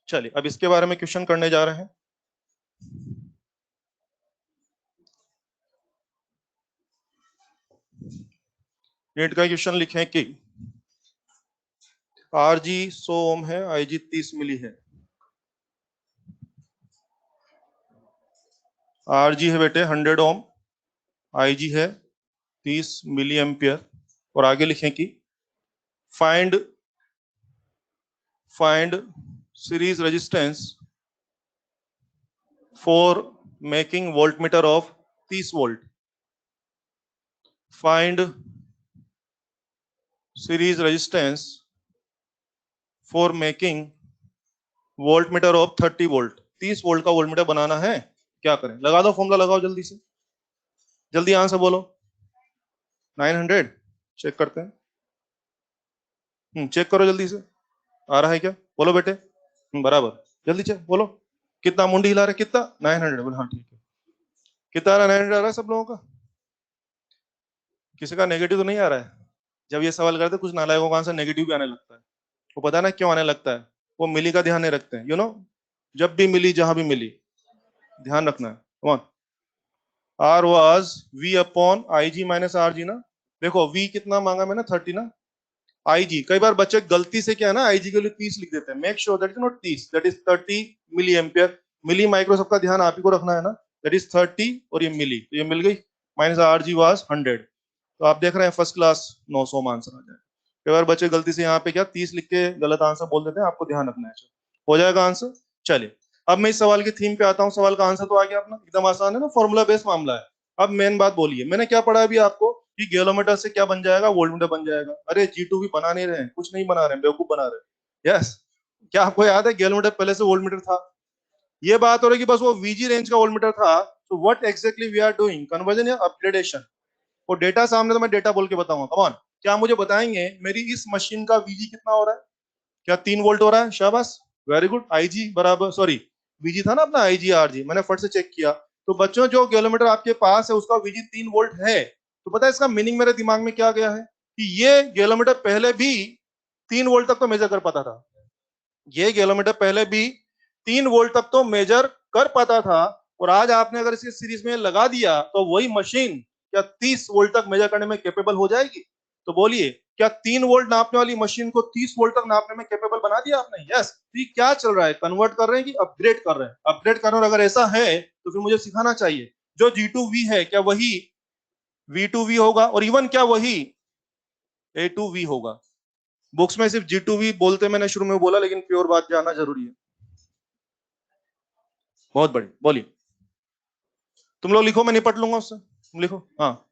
चलिए अब इसके बारे में क्वेश्चन करने जा रहे हैं। नेट का क्वेश्चन लिखें कि RG 100 ओम है, IG 30 मिली है। RG है बेटे 100 ओम, IG है 30 मिली एम्पियर। और आगे लिखें कि find series resistance for making voltmeter of 30 volt. Find series resistance for making voltmeter of 30 volt. 30 volt का वोल्टमीटर बनाना है, क्या करें? लगा दो फॉर्मूला, लगाओ जल्दी से, जल्दी आंसर बोलो। 900 चेक करते हैं। चेक करो जल्दी से, आ रहा है क्या? बोलो बेटे। बराबर, जल्दी चेक बोलो। कितना मुंडी हिला रहे? कितना? 900। बोलो हाँ ठीक है। कितना आ रहा है? 900 आ रहा है सब लोगों का? किसी का नेगेटिव तो नहीं आ रहा है? जब ये सवाल करते कुछ नालायकों का आंसर नेगेटिव भी आने लगता है। वो पता है ना क्यों आने लगता है? वो मिली का ध्यान नहीं रखते हैं, जब भी मिली, जहां भी मिली, ध्यान रखना है। कौन? R was V upon IG minus RG ना। देखो V कितना मांगा मैंने? 30 ना। IG, कई बार बच्चे गलती से क्या है ना, IG के लिए 30 लिख देते हैं। Make sure that is not 30, that is 30 milli ampere. Milli micro सबका ध्यान आप ही को रखना है ना। दैट इज 30 और ये मिली, तो ये मिल गई। Minus RG was 100। तो आप देख रहे हैं फर्स्ट क्लास 900 में आंसर आ जाए। कई बार बच्चे गलती से यहाँ पे क्या 30 लिख के गलत आंसर बोल देते हैं, आपको ध्यान रखना है। हो जाएगा आंसर। चलिए, अब मैं इस सवाल की थीम पे आता हूँ। सवाल का आंसर तो आ गया अपना, एकदम आसान है ना, फॉर्मूला बेस्ड मामला है। अब मेन बात बोलिए, मैंने क्या पढ़ा अभी आपको कि गैलोमीटर से क्या बन जाएगा? वोल्टमीटर बन जाएगा। अरे G2 भी बना नहीं रहे हैं, कुछ नहीं बना रहे हैं, बेवकूफ बना रहे हैं। यस, क्या आपको याद है गैलोमीटर पहले से वोल्टमीटर था? ये बात हो रही कि बस वो VG रेंज का वोल्टमीटर था। तो what exactly we are doing, conversion या अपग्रेडेशन? और डेटा सामने, तो मैं डेटा बोल के बताऊंगा। कम ऑन, क्या मुझे बताएंगे मेरी इस मशीन का VG कितना हो रहा है? क्या 3 वोल्ट हो रहा है? शाबाश, वेरी गुड। IG बराबर, सॉरी VG था ना अपना, IG RG, मैंने फट से चेक किया। तो बच्चों, जो गैलोमीटर आपके पास है उसका VG 3 वोल्ट है। तो पता है इसका मीनिंग मेरे दिमाग में क्या गया है? कि ये गैलोमीटर पहले भी 3 वोल्ट तक तो मेजर कर पाता था। ये गैलोमीटर पहले भी 3 वोल्ट तक तो मेजर कर पाता था। और आज आपने अगर इसे सीरीज में लगा दिया तो वही मशीन क्या 30 वोल्ट तक मेजर करने में कैपेबल हो जाएगी? तो बोलिए, क्या 3 वोल्ट नापने वाली मशीन को 30 वोल्ट तक नापने में कैपेबल बना दिया आपने? यस। तो क्या चल रहा है, कन्वर्ट कर रहे हैं कि अपग्रेड कर रहे हैं? अपग्रेड कर रहे हैं। अगर ऐसा है तो फिर मुझे सिखाना चाहिए। जो G2V है क्या वही V2V होगा, और इवन क्या वही A2V होगा? बुक्स में सिर्फ G2V बोलते, मैंने शुरू में बोला, लेकिन प्योर बात जानना जरूरी है। बहुत बड़ी, बोलिए। तुम लोग लिखो, मैं निपट लूंगा उससे, तुम लिखो। हाँ,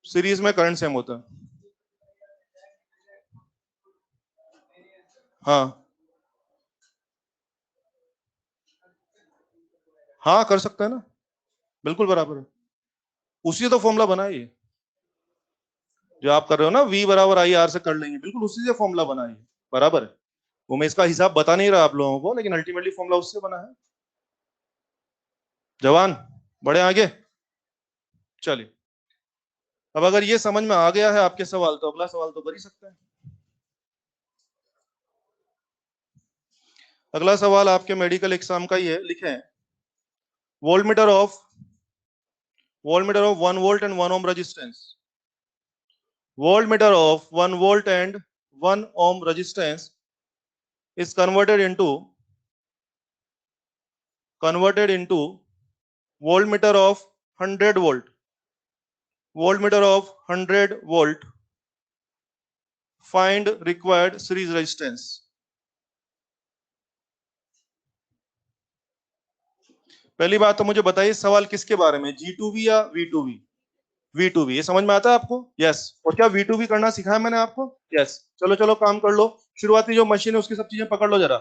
सीरीज में करंट सेम होता है। हाँ हाँ, कर सकते हैं ना, बिल्कुल बराबर है। उसी से तो फॉर्मूला बना है ये, जो आप कर रहे हो ना, V बराबर आई आर से कर लेंगे, बिल्कुल उसी से फॉर्मूला बना है, बराबर है। वो मैं इसका हिसाब बता नहीं रहा आप लोगों को, लेकिन अल्टीमेटली फॉर्मूला उससे बना है। जवान, बड़े आगे। चलिए, अब अगर ये समझ में आ गया है आपके सवाल, तो अगला सवाल तो कर ही सकते हैं। अगला सवाल आपके मेडिकल एग्जाम का ही है, लिखें voltmeter of 1 volt and 1 ohm resistance. Voltmeter of 1 volt and 1 ohm resistance is converted into voltmeter of 100 volt. Voltmeter of 100 volt. Find required series resistance. पहली बात तो मुझे बताइए, सवाल किसके बारे में, G2V या V2V? V2V, ये समझ में आता है आपको? यस। और क्या V2V करना सिखाया मैंने आपको? यस। चलो चलो काम कर लो, शुरुआती जो मशीन है उसकी सब चीजें पकड़ लो जरा।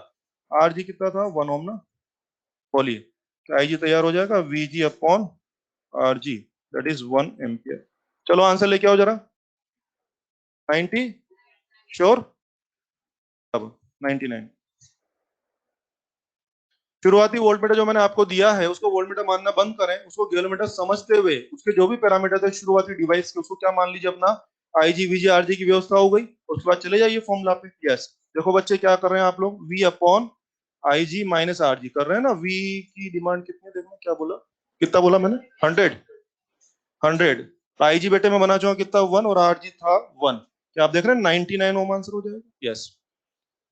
RG कितना था? 1 ओम ना? बोलिए, क्या IG तैयार हो जाएगा? VG upon RG, that is 1 ampere. चलो आंसर लेके आओ जरा। 90 श्योर? अब 99। शुरुआती वोल्टमीटर जो मैंने आपको दिया है उसको वोल्टमीटर मानना बंद करें, उसको गैलोमीटर समझते हुए उसके जो भी पैरामीटर थे शुरुआती डिवाइस के, उसको क्या मान लीजिए अपना IG VG RG की व्यवस्था हो गई। उसके बाद चले जाइए फॉर्मूला पे। यस, देखो बच्चे क्या कर रहे हैं आप लोग, V upon IG minus RG कर रहे हैं ना। V की डिमांड कितनी, देखो क्या बोला, कितना बोला मैंने? 100। तो IG बेटे में बना चुका कितना? 1, और RG था 1। क्या आप देख रहे हैं 99 ओम आंसर हो जाएगा? यस।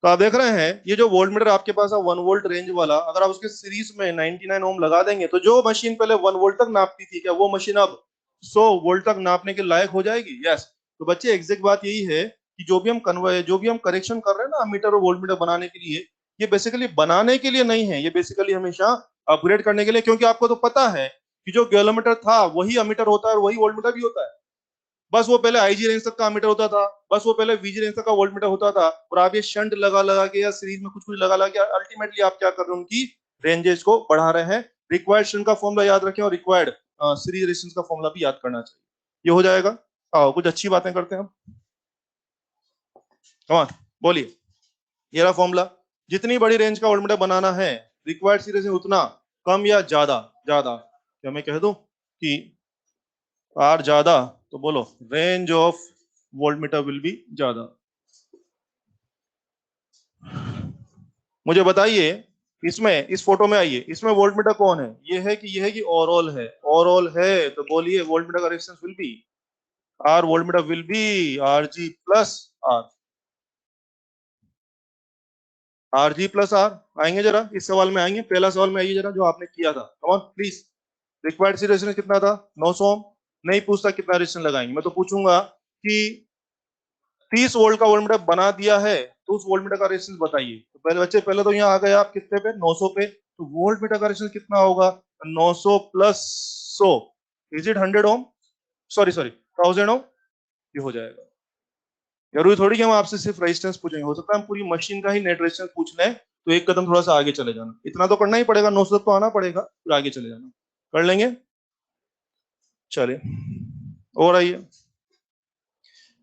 तो आप देख रहे हैं ये जो वोल्ट मीटर आपके पास है 1 वोल्ट रेंज वाला, अगर आप उसके सीरीज में 99 ओम लगा देंगे, तो जो मशीन पहले 1 वोल्ट तक नापती थी, क्या वो मशीन अब 100 वोल्ट तक नापने के लायक हो जाएगी? यस। तो बच्चे एग्जैक्ट बात यही है कि जो भी हम करेक्शन कर रहे हैं ना मीटर और वोल्ट मीटर बनाने के लिए, ये बेसिकली बनाने के लिए नहीं है, ये बेसिकली हमेशा अपग्रेड करने के लिए। क्योंकि आपको तो पता है कि जो गैलोमीटर था वही अमीटर होता है और वही वोल्ट मीटर भी होता है। बस वो पहले IG रेंज तक का मीटर होता था, बस वो पहले VG रेंज तक का वोल्ट मीटर होता था, और आप ये शंट लगा लगा के या सीरीज में कुछ कुछ लगा लगा के अल्टीमेटली आप क्या कर रहे हैं, उनकी रेंजेस को बढ़ा रहे हैं। रिक्वायर्ड शंट का फॉर्मूला याद रखें, और रिक्वायर्ड सीरीज रेजिस्टेंस का फॉर्मूला भी याद करना चाहिए। ये हो जाएगा। आओ कुछ अच्छी बातें करते हैं हम। कमान, बोलिए। ये रहा फॉर्मूला। जितनी बड़ी रेंज का वोल्ट मीटर बनाना है, रिक्वायर्ड सीरीज उतना कम या ज्यादा? ज्यादा। क्या मैं कह दूं कि आर ज्यादा, तो बोलो range of voltmeter will B ज्यादा। मुझे बताइए, इसमें इस फोटो में आइए, इसमें वोल्टमीटर कौन है? ये है कि ओवरऑल है? ओवरऑल है, तो बोलिए वोल्टमीटर का resistance will be R, voltmeter will be RG plus R. RG plus R. आएंगे जरा इस सवाल में, आएंगे पहला सवाल में आइए जरा, जो आपने किया था। Come on please. रिक्वायर्ड सी रेजिस्टेंस कितना था? 900 ओम। नहीं पूछता कितना रेजिस्टेंस लगाएंगे, मैं तो पूछूंगा कि 30 वोल्ट का वोल्टमीटर बना दिया है, तो उस वोल्टमीटर का रेजिस्टेंस बताइए। तो पहले बच्चे, पहले तो यहाँ आ गए आप कितने पे? 900 पे। तो वोल्टमीटर का रेजिस्टेंस कितना होगा? 900 plus 100, is it 100 ohm? Sorry sorry, 1000 ohm. ये हो जाएगा। जरूरी थोड़ी कि हम आपसे सिर्फ रेजिस्टेंस पूछेंगे, हो सकता है हम पूरी मशीन का ही नेट रेजिस्टेंस पूछ लें, तो एक कदम थोड़ा सा आगे चले जाना, इतना तो करना ही पड़ेगा, 900 तक तो आना पड़ेगा, फिर आगे चले जाना। कर लेंगे? चलिए, और आइए।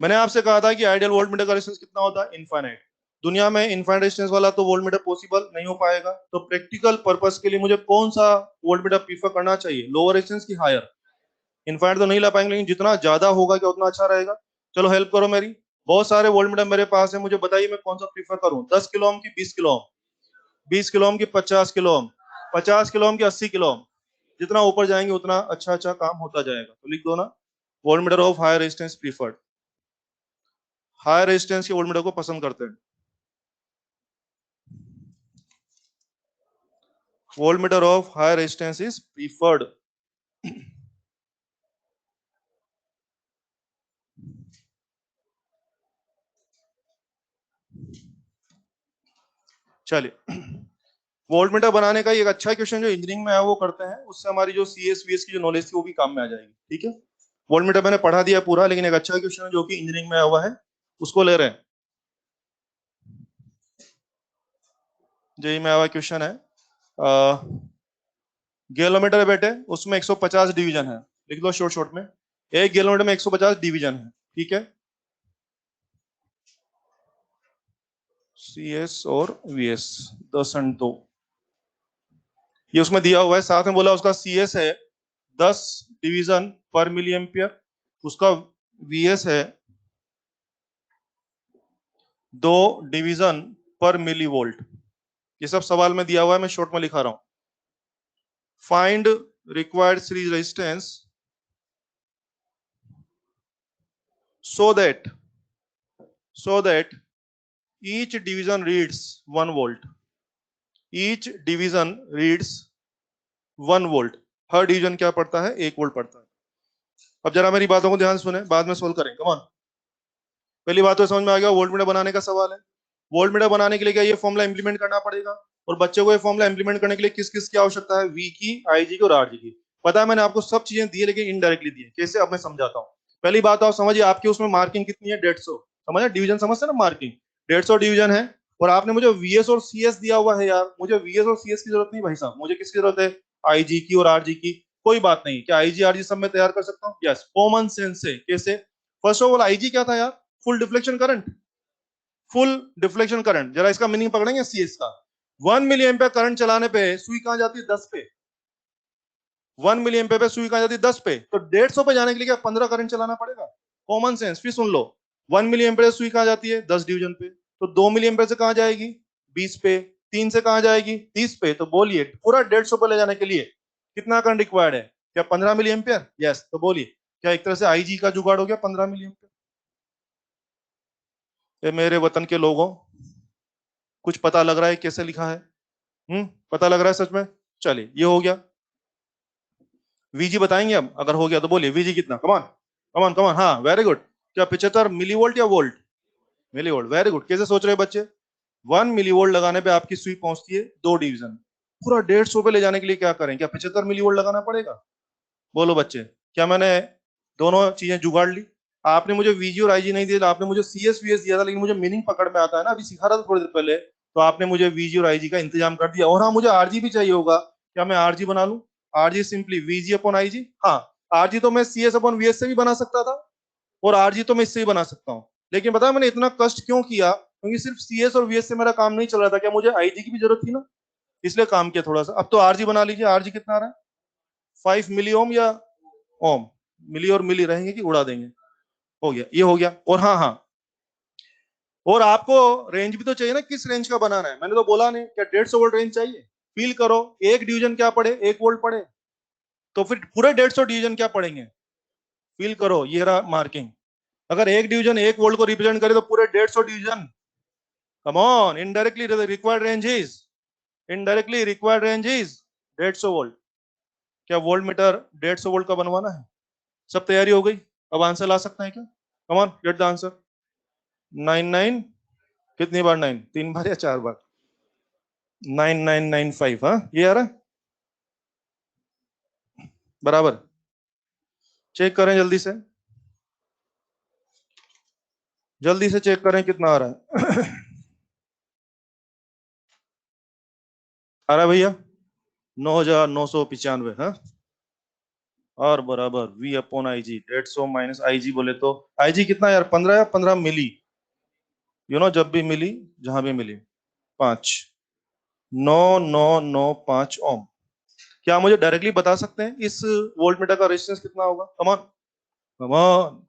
मैंने आपसे कहा था कि आइडियल वोल्टमीटर का रेजिस्टेंस कितना होता है? इनफाइनाइट। दुनिया में इनफाइनाइट रेजिस्टेंस वाला तो वोल्टमीटर पॉसिबल नहीं हो पाएगा। तो प्रैक्टिकल पर्पस के लिए मुझे कौन सा वोल्टमीटर प्रीफर करना चाहिए, लोअर रेजिस्टेंस की हायर? इनफाइनाइट तो नहीं ला पाएंगे, लेकिन जितना ज्यादा होगा क्या उतना अच्छा रहेगा। चलो हेल्प करो मेरी, बहुत सारे वोल्टमीटर मेरे पास है, मुझे बताइए मैं कौन सा प्रीफर करूं? 10 किलो ओम की 20 किलो ओम, 20 किलो ओम की 50 किलो ओम, 50 किलो ओम की 80 किलो ओम। जितना ऊपर जाएंगे उतना अच्छा अच्छा काम होता जाएगा। तो लिख दो ना, voltmeter of higher resistance preferred. Higher resistance के वोल्टमीटर को पसंद करते हैं। Voltmeter of high resistance is preferred. चलिए, वोल्टमीटर बनाने का एक अच्छा क्वेश्चन जो इंजीनियरिंग में है वो करते हैं, उससे हमारी जो CS VS की जो नॉलेज थी वो भी काम में आ जाएगी। ठीक है, वोल्टमीटर मैंने पढ़ा दिया पूरा, लेकिन एक अच्छा क्वेश्चन है जो कि इंजीनियरिंग में आया हुआ है, उसको ले रहे हैं। जेई में आया हुआ क्वेश्चन है, गैलोमीटर है बेटे, उसमें 150 डिवीजन है, लिख लो शॉर्ट शॉर्ट में। एक गैलोमीटर में 150 डिवीजन है। ठीक है, CS और VS 10 और 2 ये उसमें दिया हुआ है। साथ में बोला उसका CS है 10 डिवीजन पर मिली एम्पियर, उसका VS है 2 डिवीजन पर मिली वोल्ट। ये सब सवाल में दिया हुआ है, मैं शॉर्ट में लिखा रहा हूं। Find required series resistance so that each division reads 1 volt, each division reads 1 volt। Her division क्या पड़ता है? 1 वोल्ट पड़ता है। अब जरा मेरी बातों को ध्यान सुने, बाद में सोल्व करें। कम ऑन, पहली बात तो समझ में आ गया, वोल्टमीटर बनाने का सवाल है। वोल्टमीटर बनाने के लिए क्या ये फॉर्मूला इंप्लीमेंट करना पड़ेगा, और बच्चे को ये फॉर्मूला इंप्लीमेंट करने के लिए किस किस की आवश्यकता है? V की, IG की और RG की। पता है मैंने आपको सब चीजें दी है, लेकिन इनडायरेक्टली दी है। कैसे? अब मैं समझाता हूँ। पहली बात तो आप समझिए, आपकी उसमें मार्किंग कितनी है? 150। समझे? डिवीजन समझते ना, मार्किंग 150 डिवीजन है। और आपने मुझे VS और CS दिया हुआ है यार, मुझे VS और CS की जरूरत नहीं भाई साहब, मुझे किसकी जरूरत है? IG की और RG की। कोई बात नहीं, क्या IG RG सब में तैयार कर सकता हूँ? यस, कॉमन सेंस से। कैसे? फर्स्ट ऑफ ऑल, IG क्या था यार? Full deflection current. Full deflection current, जरा इसका मीनिंग पकड़ेंगे CS का। 1 मिली एम्पियर करंट चलाने पे सुई कहां जाती है? 10 पे। 1 मिली एम्पियर पे सुई कहां जाती है? 10 पे। तो 150 पे जाने के लिए क्या 15 करंट चलाना पड़ेगा? Common sense. फिर सुन लो, 1 मिली एम्पियर सुई कहां जाती है? 10 डिवीजन पे। तो 2 मिली एम्पियर से कहां जाएगी? 20 पे। 3 से कहां जाएगी? 30 पे। तो बोलिए, पूरा 150 पे ले जाने के लिए कितना करंट रिक्वायर्ड है? क्या 15 मिली एम्पियर? यस। तो बोलिए, क्या एक तरह से IG का जुगाड़ हो गया 15 मिली एम्पियर? मेरे वतन के लोगों, कुछ पता लग रहा है कैसे लिखा है? पता लग रहा है सच में? चलिए, ये हो गया। VG बताएंगे अब, अगर हो गया तो बोलिए VG कितना? कमान कमान कमान। हाँ, वेरी गुड। क्या 75 मिली वोल्ट या volt? Milli volt. Very good. कैसे सोच रहे हैं बच्चे? 1 मिली वोल्ट लगाने पे आपकी सुई पहुंचती है 2 डिवीजन। पूरा 150 पे ले जाने के लिए क्या करें? क्या 75 मिली वोल्ट लगाना पड़ेगा? बोलो बच्चे, क्या मैंने दोनों चीजें जुगाड़ ली? आपने मुझे VG और IG नहीं दिया, आपने मुझे CS VS दिया था, लेकिन मुझे मीनिंग पकड़ में आता है ना, अभी सिखा रहा था थोड़ी देर पहले। तो आपने मुझे VG और IG का इंतजाम कर दिया। और हाँ, मुझे RG भी चाहिए होगा। क्या मैं RG बना लूं? RG simply VG upon IG। हाँ, RG तो मैं CS अपॉन VS से भी बना सकता था, और RG तो मैं इससे ही बना सकता हूँ। लेकिन पता है मैंने इतना कष्ट क्यों किया? क्योंकि सिर्फ CS और VS से मेरा काम नहीं चल रहा था, क्या मुझे IG की भी जरूरत थी ना, इसलिए काम किया थोड़ा सा। अब तो RG बना लीजिए। RG कितना आ रहा है? 5 मिली ओम या ओम? मिली और मिली रहेंगे कि उड़ा देंगे? हो गया, ये हो गया। और हाँ हाँ, और आपको रेंज भी तो चाहिए ना, किस रेंज का बनाना है? मैंने तो बोला नहीं, क्या 150 वोल्ट रेंज चाहिए? फील करो, एक डिवीजन क्या पड़े? 1 वोल्ट पड़े, तो फिर पूरे 150 डिवीजन क्या पड़ेंगे? फील करो, ये रहा मार्किंग। अगर एक डिवीजन 1 वोल्ट को रिप्रेजेंट करे तो पूरे 150 division. Come on, indirectly required range is, indirectly required range is 150 volt. क्या वोल्ट मीटर 150 वोल्ट का बनवाना है? सब तैयारी हो गई, अब आंसर ला सकते हैं क्या? Come on, gate the answer. 99, कितनी बार 9? 3 बार या 4 बार? 9995। हाँ, ये आ रहा है बराबर? चेक करें जल्दी से, जल्दी से चेक करें कितना आ रहा है। आ रहा है भैया? 9995। हाँ, और बराबर V upon IG। 150 minus IG बोले तो IG कितना यार? 15 या 15 मिली। जब भी मिली, जहां भी मिली, 5, 9995 ओम। क्या मुझे डायरेक्टली बता सकते हैं इस वोल्ट मीटर का रेजिस्टेंस कितना होगा? कमान कमान,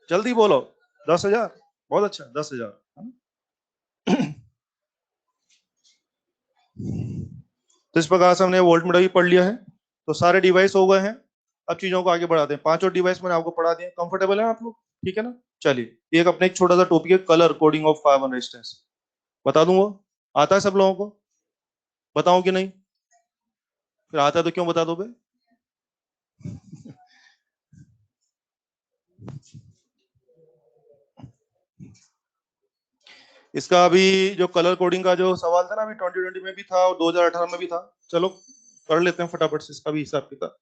जल्दी बोलो। 10,000। बहुत अच्छा, 10,000। तो इस प्रकार से हमने वोल्ट मीटर भी पढ़ लिया है। तो सारे डिवाइस हो गए हैं। अब चीजों को आगे बढ़ाते हैं। 5 और डिवाइस मैंने आपको पढ़ा दिए। कंफर्टेबल है आप लोग? ठीक है ना? चलिए, एक अपने एक छोटा सा टॉपिक है, colour coding of carbon resistance. बता दूं वो? आता है सब लोगों को? बताऊं कि नहीं? फिर आता है तो क्यों बता दो बे? इसका अभी जो कलर कोडिंग का जो सवाल था ना, अभी 2020 में भी था और 2018 में भी था। चलो कर लेते हैं फटाफट से इसका भी हिसाब किताब।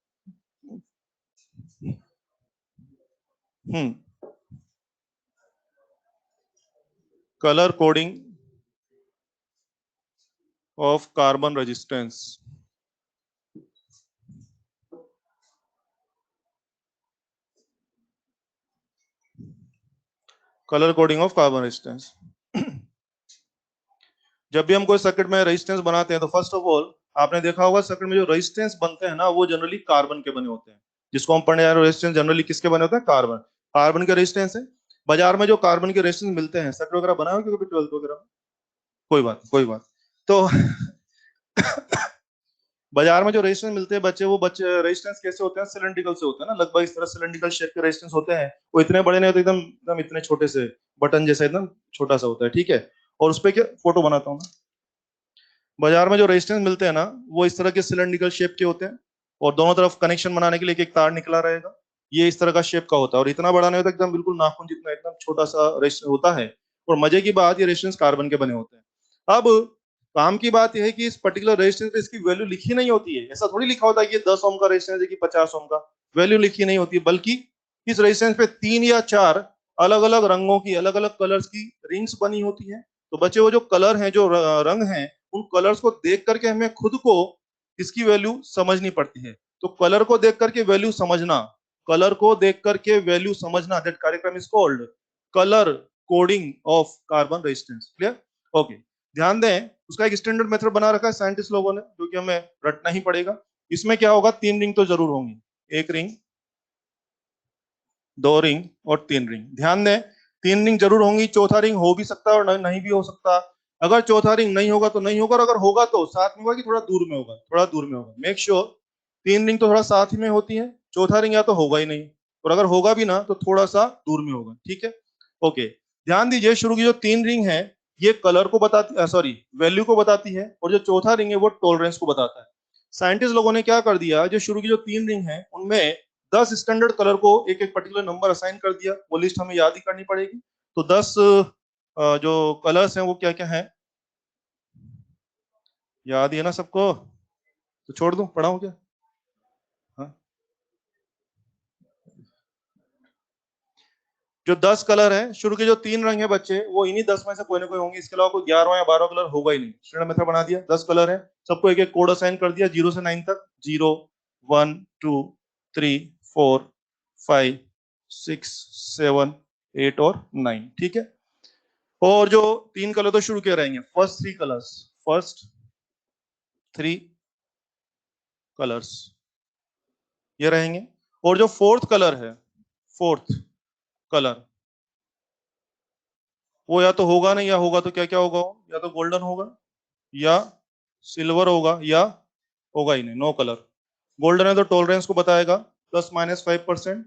Colour coding of carbon resistance. Colour coding of carbon resistance. जब भी हम कोई सर्किट में रेजिस्टेंस बनाते हैं तो फर्स्ट ऑफ ऑल आपने देखा होगा सर्किट में जो रेजिस्टेंस बनते हैं ना, वो जनरली कार्बन के बने होते हैं। जिसको हम पढ़ने जा रहे हैं रेजिस्टेंस जनरली किसके बने होते हैं? कार्बन। कार्बन के रेजिस्टेंस है। बाजार में जो कार्बन के रेजिस्टेंस मिलते हैं, सर्किट वगैरह बनाए हो कभी 12th वगैरह में? कोई बात तो बाजार में जो रेजिस्टेंस मिलते हैं बच्चे, वो बच्चे रेजिस्टेंस कैसे होते हैं? सिलेंड्रिकल से होते हैं ना, लगभग इस तरह सिलेंड्रिकल शेप के रेजिस्टेंस होते हैं। वो इतने बड़े नहीं होते, एकदम एकदम इतने छोटे से बटन जैसा, एकदम छोटा सा होता है, ठीक है। और उस पर क्या फोटो बनाता हूँ। बाजार में जो रेजिस्टेंस मिलते हैं ना, वो इस तरह के सिलेंड्रिकल शेप के होते हैं और दोनों तरफ कनेक्शन बनाने के लिए एक तार निकला रहेगा। ये इस तरह का शेप का होता है और इतना बड़ा नहीं होता, एकदम बिल्कुल नाखून जितना, एकदम छोटा सा रेजिस्टेंस होता है। और मजे की बात, ये रेजिस्टेंस कार्बन के बने होते हैं। अब काम की बात यह है कि इस पर्टिकुलर रेजिस्टेंस पे इसकी वैल्यू लिखी नहीं होती है। ऐसा थोड़ी लिखा होता है कि 10 ओम का रेजिस्टेंस है कि 50 ओम का, वैल्यू लिखी नहीं होती है। बल्कि इस रेजिस्टेंस पे 3 या 4 अलग अलग रंगों की, अलग अलग कलर्स की रिंग्स बनी होती है। तो बच्चे वो जो कलर हैं, जो रंग हैं, उन कलर्स को देख करके हमें खुद को इसकी वैल्यू समझनी पड़ती है। तो कलर को देख करके वैल्यू समझना, कलर को देख करके वैल्यू समझना, दैट कार्यक्रम is called colour coding of carbon resistance. Clear? Okay. ध्यान दें, उसका एक स्टैंडर्ड मेथड बना रखा है साइंटिस्ट लोगों ने, जो कि हमें रटना ही पड़ेगा। इसमें क्या होगा? 3 रिंग तो जरूर होंगी, 1 रिंग, 2 रिंग और 3 रिंग। ध्यान दें, 3 रिंग जरूर होंगी, चौथा रिंग हो भी सकता है और नहीं भी हो सकता। अगर चौथा रिंग नहीं होगा तो नहीं होगा, और अगर होगा तो साथ में होगा कि थोड़ा दूर में होगा? थोड़ा दूर में होगा। मेक श्योर 3 रिंग तो थोड़ा साथ ही में होती है, चौथा रिंग या तो होगा ही नहीं, और अगर होगा भी ना तो थोड़ा सा दूर में होगा, ठीक है। ओके, ध्यान दीजिए, शुरू की जो 3 रिंग है ये कलर को बताती, सॉरी वैल्यू को बताती है, और जो चौथा रिंग है वो टॉलरेंस को बताता है। साइंटिस्ट लोगों ने क्या कर दिया, जो शुरू की जो 3 रिंग है उनमें 10 स्टैंडर्ड कलर को एक एक पर्टिकुलर नंबर असाइन कर दिया। वो लिस्ट हमें याद ही करनी पड़ेगी। तो 10 जो कलर्स हैं वो क्या क्या हैं, याद ही है ना सबको? तो छोड़ दूं, पढ़ाऊं क्या? हाँ, जो 10 कलर है, शुरू के जो 3 रंग है बच्चे, वो इन्हीं 10 में से कोई ना कोई होंगे। इसके अलावा कोई 11 या 12 कलर होगा ही नहीं। स्टैंडर्ड मेथड बना दिया, 10 कलर है, सबको एक एक कोड असाइन कर दिया 0 से 9 तक। 0 1 2 3 4 5 6 7 8 और 9, ठीक है। और जो 3 कलर तो शुरू के रहेंगे, फर्स्ट थ्री कलर्स ये रहेंगे। और जो फोर्थ कलर है, फोर्थ कलर, वो या तो होगा नहीं, या होगा तो क्या क्या होगा? या तो गोल्डन होगा, या सिल्वर होगा, या होगा ही नहीं, नो कलर। गोल्डन है तो टॉलरेंस को बताएगा ±5%,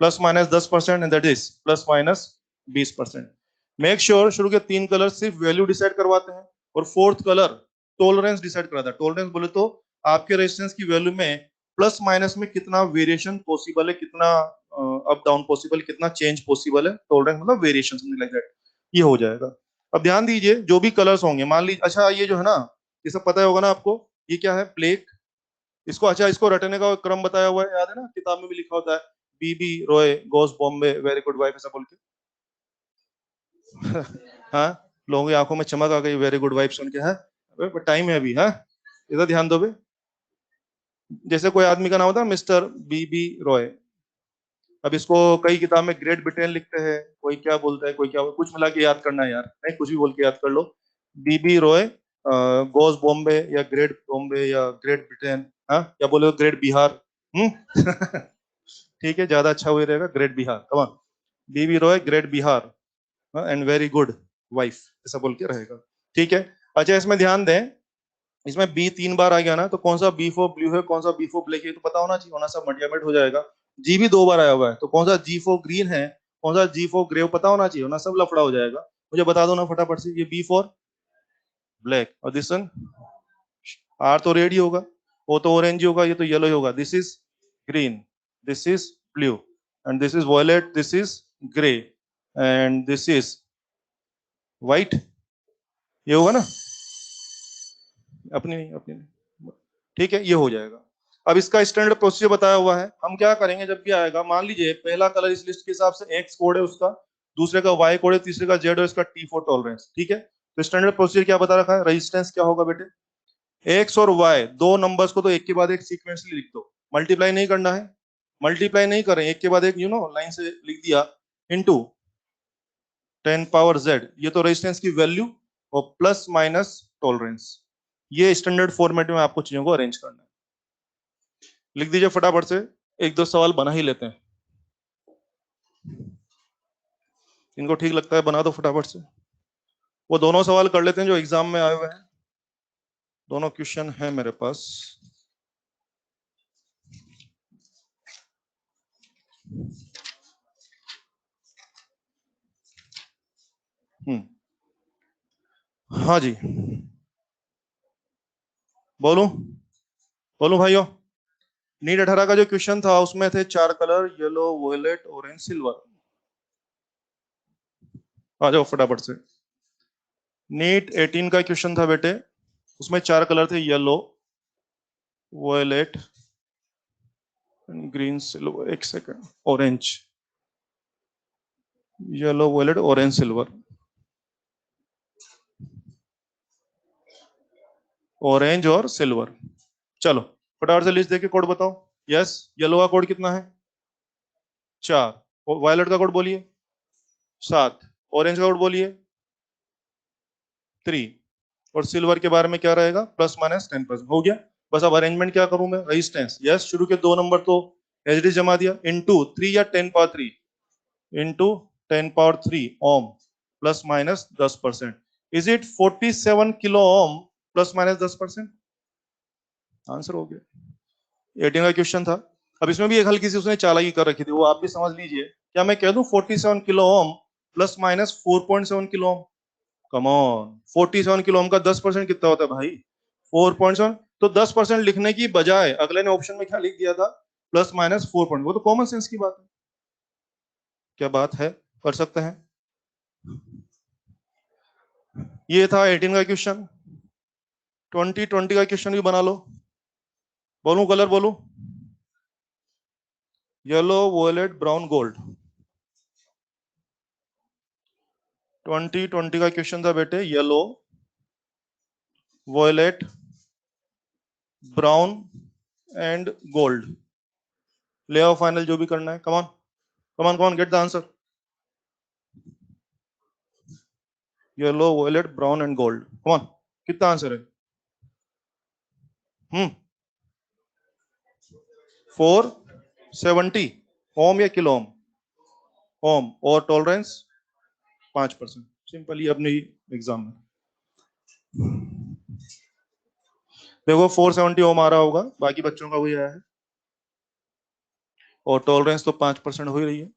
±10%, and that is ±20%। Make sure शुरू के 3 कलर सिर्फ वैल्यू डिसाइड करवाते हैं, और फोर्थ कलर टॉलरेंस डिसाइड कराता है। टॉलरेंस बोले तो आपके रेजिस्टेंस की वैल्यू में प्लस माइनस में कितना वेरिएशन पॉसिबल है, कितना अप डाउन पॉसिबल, कितना चेंज पॉसिबल है। टॉलरेंस मतलब वेरिएशन, समथिंग लाइक दैट, ये हो जाएगा। अब ध्यान दीजिए, जो भी कलर्स होंगे, मान लीजिए, अच्छा ये जो है ना, ये सब पता होगा ना आपको, ये क्या है? ब्लैक। इसको, अच्छा इसको रटने का क्रम बताया हुआ है, याद है ना? किताब में भी लिखा होता है, बीबी रॉय गोस बॉम्बे वेरी गुड वाइफ, ऐसा बोल के। हाँ, लोगों की आंखों में चमक आ गई वेरी गुड वाइफ सुन के। है टाइम है अभी, हाँ इधर ध्यान दो बे। जैसे कोई आदमी का नाम होता है मिस्टर बीबी रॉय, अब इसको कई किताब में ग्रेट ब्रिटेन लिखते हैं, कोई क्या बोलता है, कोई क्या, कुछ मिला के याद करना है यार, नहीं कुछ भी बोल के याद कर लो। बीबी रॉय गोस बॉम्बे, या ग्रेट बॉम्बे, या ग्रेट ब्रिटेन, हाँ, या बोले ग्रेट बिहार। ठीक है, ज्यादा अच्छा हुआ रहेगा, ग्रेट बिहार, कमान। B B Roy great Bihar and very good wife, ऐसा बोल के रहेगा, ठीक है। अच्छा, इसमें ध्यान दें, इसमें बी 3 बार आ गया ना, तो कौन सा बी फॉर ब्लू है, कौन सा बी फॉर ब्लैक है, तो पता होना चाहिए, होना सब मल्टीप्लाइड हो जाएगा। जी भी 2 बार आया हुआ है, तो कौन सा जी फॉर ग्रीन है, कौन सा जी फॉर ग्रे, पता होना चाहिए, होना सब लफड़ा हो जाएगा। मुझे बता दो ना फटाफट से, ये बी फॉर ब्लैक, और दिस वन आर तो रेड ही होगा। वो तो ऑरेंज ही होगा, ये तो येलो ही होगा। This is green, this is blue, and this is violet, this is grey, and this is white. ये होगा ना, अपनी नहीं, अपनी नहीं, ठीक है, ये हो जाएगा। अब इसका स्टैंडर्ड प्रोसीजर बताया हुआ है। हम क्या करेंगे जब भी आएगा, मान लीजिए पहला कलर इस लिस्ट के हिसाब से एक्स कोड है उसका, दूसरे का वाई कोड है, तीसरे का जेड और इसका टी फॉर टॉलरेंस, ठीक है। तो स्टैंडर्ड प्रोसीजर क्या बता रखा है, रेजिस्टेंस क्या होगा बेटे, एक्स और वाई दो नंबर्स को तो एक के बाद एक सीक्वेंसली लिख दो, मल्टीप्लाई नहीं करना है, मल्टीप्लाई नहीं करें, एक के बाद एक लाइन से लिख दिया, इनटू 10 पावर z, ये तो रेजिस्टेंस की वैल्यू, और प्लस माइनस टॉलरेंस। ये स्टैंडर्ड फॉर्मेट में आपको चीजों को अरेंज करना है। लिख दीजिए फटाफट से, एक दो सवाल बना ही लेते हैं, इनको ठीक लगता है बना दो फटाफट से। वो दोनों सवाल कर लेते हैं जो एग्जाम में आए हुए हैं, दोनों क्वेश्चन है मेरे पास। हाँ जी, बोलूं, बोलूं भाइयों। नीट 18 का जो क्वेश्चन था उसमें थे 4 colour, yellow, violet, orange, silver. आ जाओ फटाफट से। नीट 18 का क्वेश्चन था बेटे, उसमें 4 कलर थे, येलो, वोयलेट, ग्रीन, सिल्वर, एक second, orange, yellow, violet, orange, silver, orange और सिल्वर। चलो फटाफट से लिस्ट देके कोड बताओ। यस, येलो का कोड कितना है, 4, और वायलेट का कोड बोलिए 7, ऑरेंज का कोड बोलिए 3, और सिल्वर के बारे में क्या रहेगा, +-10%। हो गया। बस अब अरेंजमेंट क्या करूं मैं, रेजिस्टेंस, यस, शुरू के 2 नंबर तो एच डी जमा दिया, इंटू 3 या 10 power 3, into 10 power 3 ohm, +-10%। Is it 47 kilo ohm, +-10%? Answer हो गया। 18 का क्वेश्चन था। अब इसमें भी एक हल्की सी उसने चालाकी कर रखी थी, वो आप भी समझ लीजिए। क्या मैं कह दूं 47 kilo Om +-4.7 kilo ohm? Come on, 47 kilo ओम का 10% कितना होता है भाई, 4.7। तो 10% लिखने की बजाय अगले ने ऑप्शन में क्या लिख दिया था, +-4 वो तो कॉमन सेंस की बात है। क्या बात है, कर सकते हैं। ये था 18 का क्वेश्चन। 2020 का क्वेश्चन भी बना लो। बोलूं कलर, बोलूं, येलो, वोयलेट, ब्राउन, गोल्ड। 2020 का क्वेश्चन था बेटे, yellow, violet, brown and gold. ले आओ फाइनल जो भी करना है, come on come on come on, get the answer. Yellow, violet, brown and gold, come on, कितना आंसर है? 470 ओम या किलो ओम? ओम, और टॉलरेंस 5%। सिंपल, ही अपने एग्जाम में देखो 470 ओम आ रहा होगा, बाकी बच्चों का वही आया है, और टॉलरेंस तो 5% हो ही रही है।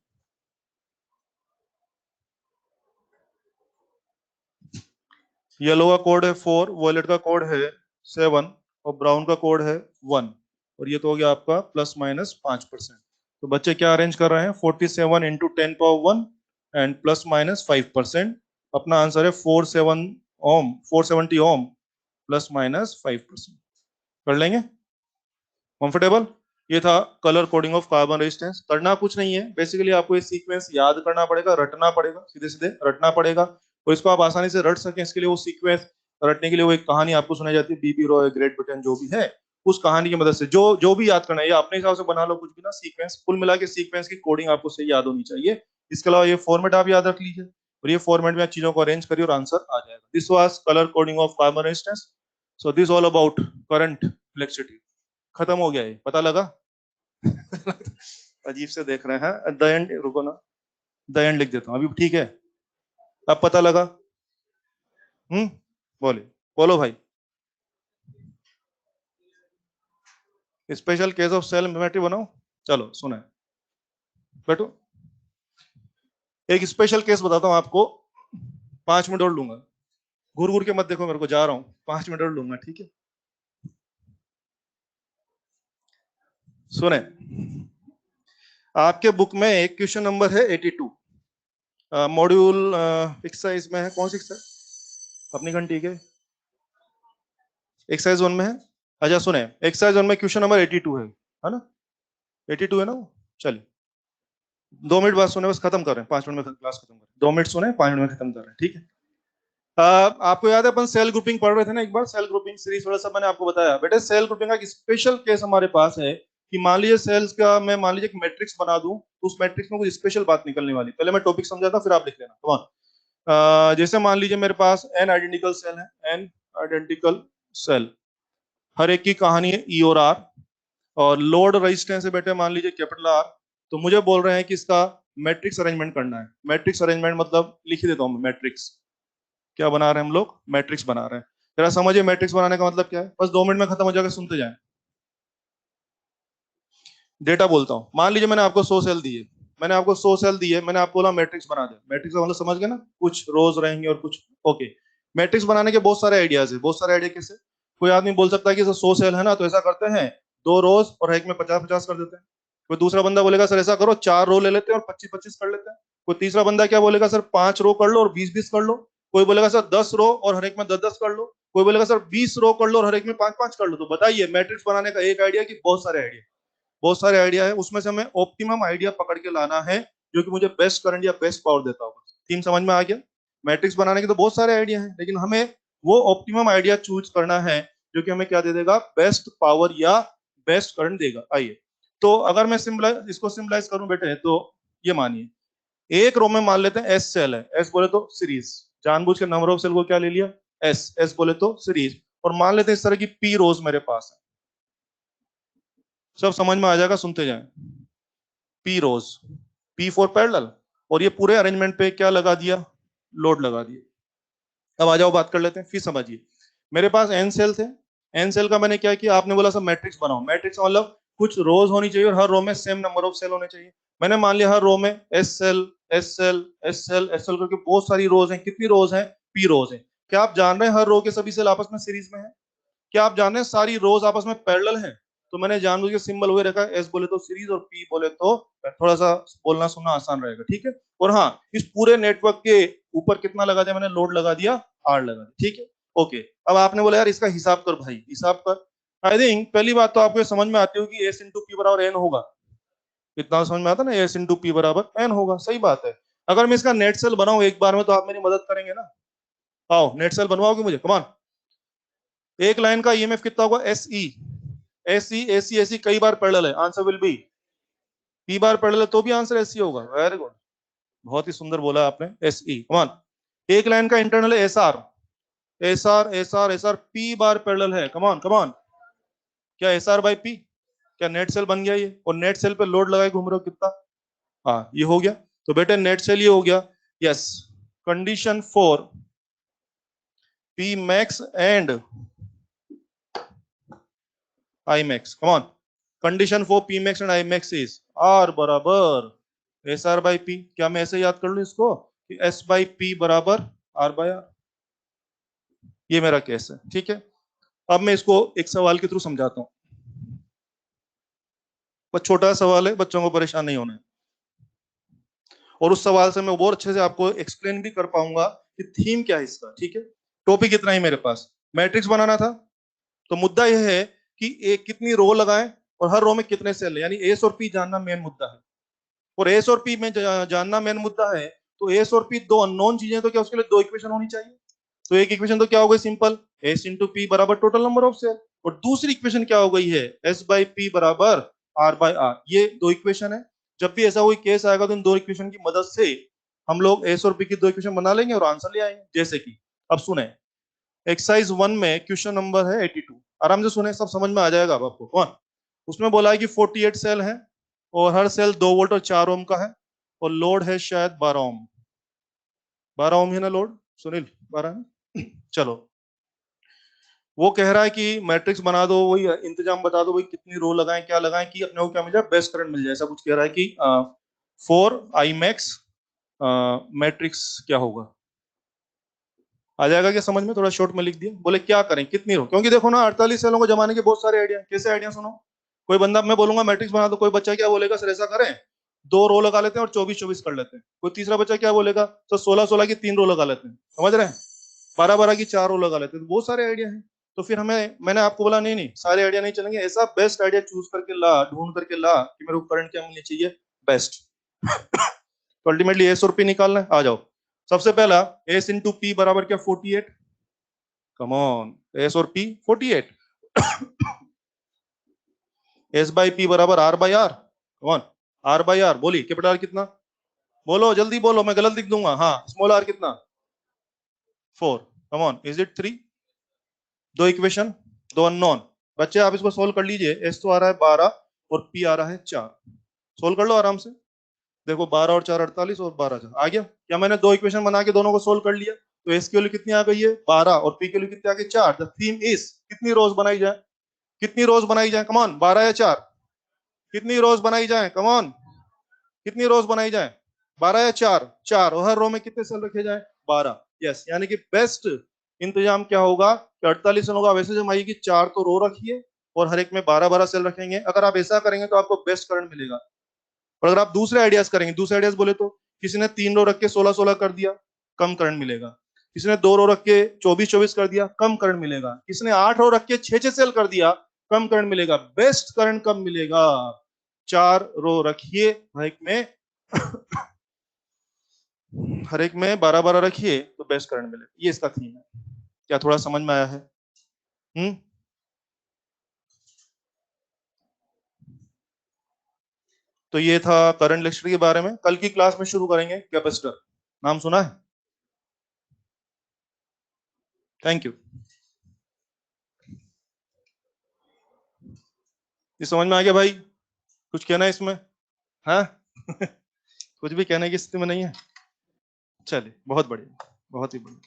येलो का कोड है 4, वॉयलेट का कोड है 7, और ब्राउन का कोड है 1, और ये तो हो गया आपका +-5%। तो बच्चे क्या अरेंज कर रहे हैं, 47 इंटू 10 पावर 1 एंड +-5%। अपना आंसर है 470 ओम +-5%। कर लेंगे, कंफर्टेबल। ये था colour coding of carbon resistance. करना कुछ नहीं है, बेसिकली आपको ये सीक्वेंस याद करना पड़ेगा, रटना पड़ेगा, सीधे सीधे रटना पड़ेगा, और इसको आप आसानी से रट सकें, इसके लिए वो सीक्वेंस रटने के लिए वो एक कहानी आपको सुनाई जाती है, बीबी रॉय, ग्रेट ब्रिटेन, जो भी है, उस कहानी की मदद से जो जो भी याद करना है, या अपने हिसाब से बना लो कुछ भी ना, सीक्वेंस कुल मिला के सीक्वेंस की कोडिंग आपको सही याद होनी चाहिए। इसके अलावा ये फॉर्मेट आप याद रख लीजिए, और ये फॉर्मेट में आप चीजों को अरेंज करिए और आंसर आ जाएगा। This was colour coding of carbon resistance. So this all about current electricity. खत्म हो गया, ये पता लगा? अजीब से देख रहे हैं, द एंड, रुको ना, द एंड लिख देता हूं अभी, ठीक है? अब पता लगा? बोले, बोलो भाई। स्पेशल केस ऑफ सेल मेमेट्री बनाओ, चलो सुना है बैठो। एक स्पेशल केस बताता हूं आपको, 5 मिनट और लूंगा, घूर घूर के मत देखो मेरे को, जा रहा हूं, 5 मिनट और लूंगा, ठीक है? सुने, आपके बुक में एक क्वेश्चन नंबर है 82, मॉड्यूल एक्सरसाइज में है। कौन सी एक्सरसाइज अपनी घंटी के एक्सरसाइज 1 में है? अच्छा सुने, एक्सरसाइज 1 में क्वेश्चन नंबर 82 है ना? 82 है ना वो? चलिए 2 मिनट बाद सुने, बस खत्म कर रहे हैं, 5 मिनट में क्लास खत्म कर रहे हैं। 2 मिनट सुने, 5 मिनट में खत्म कर रहे हैं, ठीक है? आपको याद है अपन सेल ग्रुपिंग पढ़ रहे थे ना एक बार, सेल ग्रुपिंग सीरीज थोड़ा सा मैंने आपको बताया। बेटे सेल ग्रुपिंग का एक स्पेशल केस हमारे पास है कि मान लीजिए सेल्स का मैं मान लीजिए एक मैट्रिक्स बना दूं, तो उस मैट्रिक्स में कुछ स्पेशल बात निकलने वाली। पहले मैं टॉपिक समझाता, फिर आप लिख लेना। कमान, जैसे मान लीजिए मेरे पास एन आइडेंटिकल सेल है, एन आइडेंटिकल सेल, हर एक की कहानी है ई और आर, और लोड रेजिस्टेंस है बेटे मान लीजिए कैपिटल आर। तो मुझे बोल रहे हैं कि इसका मैट्रिक्स अरेंजमेंट करना है। मैट्रिक्स अरेंजमेंट मतलब लिख ही देता हूं मैं, मैट्रिक्स क्या बना रहे हैं हम लोग? मैट्रिक्स बना रहे हैं। जरा समझिए मैट्रिक्स बनाने का मतलब क्या है, बस 2 मिनट में खत्म हो जाएगा, सुनते जाएं। डेटा बोलता हूं, मान लीजिए मैंने आपको 100 सेल दिए, मैंने आपको 100 सेल दिए, मैंने आपको बोला मैट्रिक्स बना दे। मैट्रिक्स का मतलब समझ गए ना, कुछ रोज रहेंगे और कुछ, ओके। मैट्रिक्स बनाने के बहुत सारे आइडियाज है, बहुत सारे आइडिया कैसे। कोई आदमी बोल सकता है कि 100 सेल है ना, तो ऐसा करते हैं 2 रोज और एक में 50-50 कर देते हैं। कोई दूसरा बंदा बोलेगा सर ऐसा करो 4 रो ले लेते हैं और 25-25 कर लेते हैं। कोई तीसरा बंदा क्या बोलेगा, सर 5 रो कर लो और 20-20 कर लो। कोई बोलेगा सर 10 रो और हर एक में 10-10 कर लो। कोई बोलेगा सर 20 रो कर लो और हर एक में 5-5 कर लो। तो बताइए मैट्रिक्स बनाने का एक आइडिया कि बहुत सारे आइडिया? बहुत सारे आइडिया है, उसमें से हमें ऑप्टिमम आइडिया पकड़ के लाना है जो कि मुझे बेस्ट करंट या बेस्ट पावर देता होगा। थीम समझ में आ गया? मैट्रिक्स बनाने के तो बहुत सारे आइडिया हैं, लेकिन हमें वो ऑप्टिमम आइडिया चूज करना है जो कि हमें क्या दे देगा, बेस्ट पावर या बेस्ट करंट देगा। आइए, तो अगर मैं सिंपलाइज इसको सिंपलाइज करूं बेटे, तो ये मानिए एक रो में मान लेते हैं एस सेल है, एस बोले तो सीरीज, जानबूझ के नंबर ऑफ सेल को क्या ले लिया, एस, एस बोले तो सीरीज, और मान लेते हैं इस तरह की पी रोज मेरे पास है। सब समझ में आ जाएगा, सुनते जाएं। P rows, P for parallel, और ये पूरे अरेंजमेंट पे क्या लगा दिया, लोड लगा दिया। अब आ जाओ बात कर लेते हैं, फिर समझिए। मेरे पास एन सेल थे, एन सेल का मैंने क्या किया, आपने बोला सब मैट्रिक्स बनाओ। मैट्रिक्स मतलब कुछ रोज होनी चाहिए और हर रो में सेम नंबर ऑफ सेल होने चाहिए। मैंने मान लिया हर रो में S cell S cell S cell S cell करके बहुत सारी रोज हैं। कितनी रोज हैं? पी रोज हैं। क्या आप जान रहे हैं हर रो के सभी सेल आपस में सीरीज में है? क्या आप जान रहे हैं सारी रोज आपस में पैरेलल हैं? तो मैंने जानबूझ के सिंबल हुए रखा है, एस बोले तो सीरीज और पी बोले तो थोड़ा सा बोलना सुनना आसान रहेगा, ठीक है? और हाँ, इस पूरे नेटवर्क के ऊपर कितना लगा दिया मैंने, लोड लगा दिया, आर लगा दिया, ठीक है? ओके, अब आपने बोला यार इसका हिसाब कर भाई, हिसाब कर। आई थिंक पहली बात तो आपको समझ में आती होगी, एस इंटू पी बराबर एन होगा। इतना समझ में आता ना, एस इंटू पी बराबर एन होगा, सही बात है। अगर मैं इसका नेट सेल बनाऊं एक बार में, तो आप मेरी मदद करेंगे ना? आओ नेट सेल बनवाओगे मुझे, कमान। एक लाइन का ईएमएफ कितना होगा, S E, S C S C S C कई बार पैरेलल है, आंसर विल बी पी बार पैरेलल है, तो भी आंसर एस सी होगा। वेरी गुड, बहुत ही सुंदर बोला आपने, एस ई। कमान, एक लाइन का इंटरनल है S R, S R S R S R P बार पैरेलल है। कमान कमान, क्या एस आर बाई पी, क्या नेट सेल बन गया ये? और नेट सेल पे लोड लगाए घूम रहे हो कितना? हाँ ये हो गया। तो बेटे नेट सेल ये हो गया। Yes, condition for P max and I max, come on, condition for P max and I max is R बराबर एस आर बाई पी। क्या मैं ऐसे याद कर लू इसको कि एस बाई पी बराबर आर बाई आर? ये मेरा केस है, ठीक है? अब मैं इसको एक सवाल के थ्रू समझाता हूं। बस छोटा सवाल है, बच्चों को परेशान नहीं होना है, और उस सवाल से मैं बहुत अच्छे से आपको एक्सप्लेन भी कर पाऊंगा कि थीम क्या है इसका, ठीक है? टॉपिक इतना ही मेरे पास, मैट्रिक्स बनाना था। तो मुद्दा यह है कि एक कितनी रो लगाएं और हर रो में कितने सेल है, यानी एस और पी जानना मेन मुद्दा है। और एस और पी में जानना मेन मुद्दा है। तो एस और पी दो अननोन चीजें, तो क्या उसके लिए दो इक्वेशन होनी चाहिए? तो एक इक्वेशन तो क्या हो गई, सिंपल, एस इंटू पी बराबर टोटल नंबर ऑफ सेल। और दूसरी इक्वेशन क्या हो गई है, एस बाई पी बराबर आर बाई आर। ये दो इक्वेशन है। जब भी ऐसा कोई केस आएगा तो इन दो इक्वेशन की मदद से हम लोग एस और पी की दो इक्वेशन बना लेंगे और आंसर ले आएंगे। जैसे कि अब सुने, एक्सरसाइज 1 में क्वेश्चन नंबर है 82, आराम से सुने, सब समझ में आ जाएगा अब आपको। कौन, उसमें बोला है कि 48 सेल है और हर सेल 2 वोल्ट और 4 ओम का है, और लोड है शायद 12 ओम। 12 ओम है ना लोड, सुनील? 12 है चलो, वो कह रहा है कि मैट्रिक्स बना दो, वही इंतजाम बता दो, वही कितनी रो लगाएं क्या लगाएं कि अपने को क्या मिल जाए, बेस्ट करंट मिल जाए, ऐसा कुछ कह रहा है कि फोर आई मैक्स मैट्रिक्स क्या होगा। आ जाएगा क्या समझ में? थोड़ा शॉर्ट में लिख दिया। बोले क्या करें, कितनी रो, क्योंकि देखो ना 48 सेलों को जमाने के बहुत सारे आइडिया। कैसे आइडिया सुनो, कोई बंदा, मैं बोलूंगा मैट्रिक्स बना दो, कोई बच्चा क्या बोलेगा, सर ऐसा करें 2 रो लगा लेते हैं और 24-24 कर लेते हैं। कोई तीसरा बच्चा क्या बोलेगा, सर 16-16 की 3 रो लगा लेते हैं, समझ रहे हैं, 12-12 की 4 रो लगा लेते हैं। तो बहुत सारे आइडिया हैं। तो फिर हमें, मैंने आपको बोला नहीं नहीं सारे आइडिया नहीं चलेंगे, ऐसा बेस्ट आइडिया चूज करके ला, ढूंढ करके ला कि मेरे को करंट क्या मिलनी चाहिए, बेस्ट। तो अल्टीमेटली एस और पी निकालना है, आ जाओ। सबसे पहला एस इंटू पी बराबर क्या, 48। कम ऑन, एस और पी 48। एस बाई पी बराबर R by R. Come on, R by R, बोली कैपिटल आर कितना, बोलो जल्दी बोलो, मैं गलत लिख दूंगा। हाँ, स्मॉल आर कितना, 4। Come on, is it 3? दो इक्वेशन, दो अननोन। बच्चे आप इसको सोल्व कर लीजिए। एस तो आ रहा है 12 और पी आ रहा है 4। सोल्व कर लो आराम से। देखो 12 और 4 48 और 12 4 आ गया। क्या मैंने दो इक्वेशन बना के दोनों को सोल्व कर लिया? तो एस की वैल्यू कितनी आ गई है, 12, और पी की वैल्यू कितनी आ गई, 4। द थीम इज, कितनी रोज बनाई जाए, कितनी रोज बनाई जाए, कम ऑन, 12 या 4, कितनी रोज बनाई जाए, कम ऑन, कितनी रोज बनाई जाए, 12 या 4, 4, और हर रो में कितने सेल रखे जाए, 12। यस, यानी कि बेस्ट इंतजाम क्या होगा कि 48 सेल होगा, वैसे जब आएगी 4 तो रो रखिए और हर एक में 12-12 सेल रखेंगे। अगर आप ऐसा करेंगे तो आपको बेस्ट करंट मिलेगा। और अगर आप दूसरे आइडियाज करेंगे, दूसरे आइडियाज बोले तो किसी ने 3 रो रख के 16-16 कर दिया, कम करंट मिलेगा। किसी ने 2 रो रख के 24-24 कर दिया, कम करंट मिलेगा। किसी ने 8 रो रख के 6-6 सेल कर दिया, कम करंट मिलेगा। बेस्ट करंट कब मिलेगा, 4 रो रखिए, हर एक में हर एक में 12-12 रखिए तो बेस्ट करंट मिलेगा। ये इसका थीम है। क्या थोड़ा समझ में आया है? हम्म। तो ये था करंट लेक्चर के बारे में। कल की क्लास में शुरू करेंगे कैपेसिटर। नाम सुना है? Thank you. ये समझ में आ गया भाई? कुछ कहना है इसमें? हाँ? कुछ भी कहने की स्थिति में नहीं है? चलिए, बहुत बढ़िया, बहुत ही बढ़िया।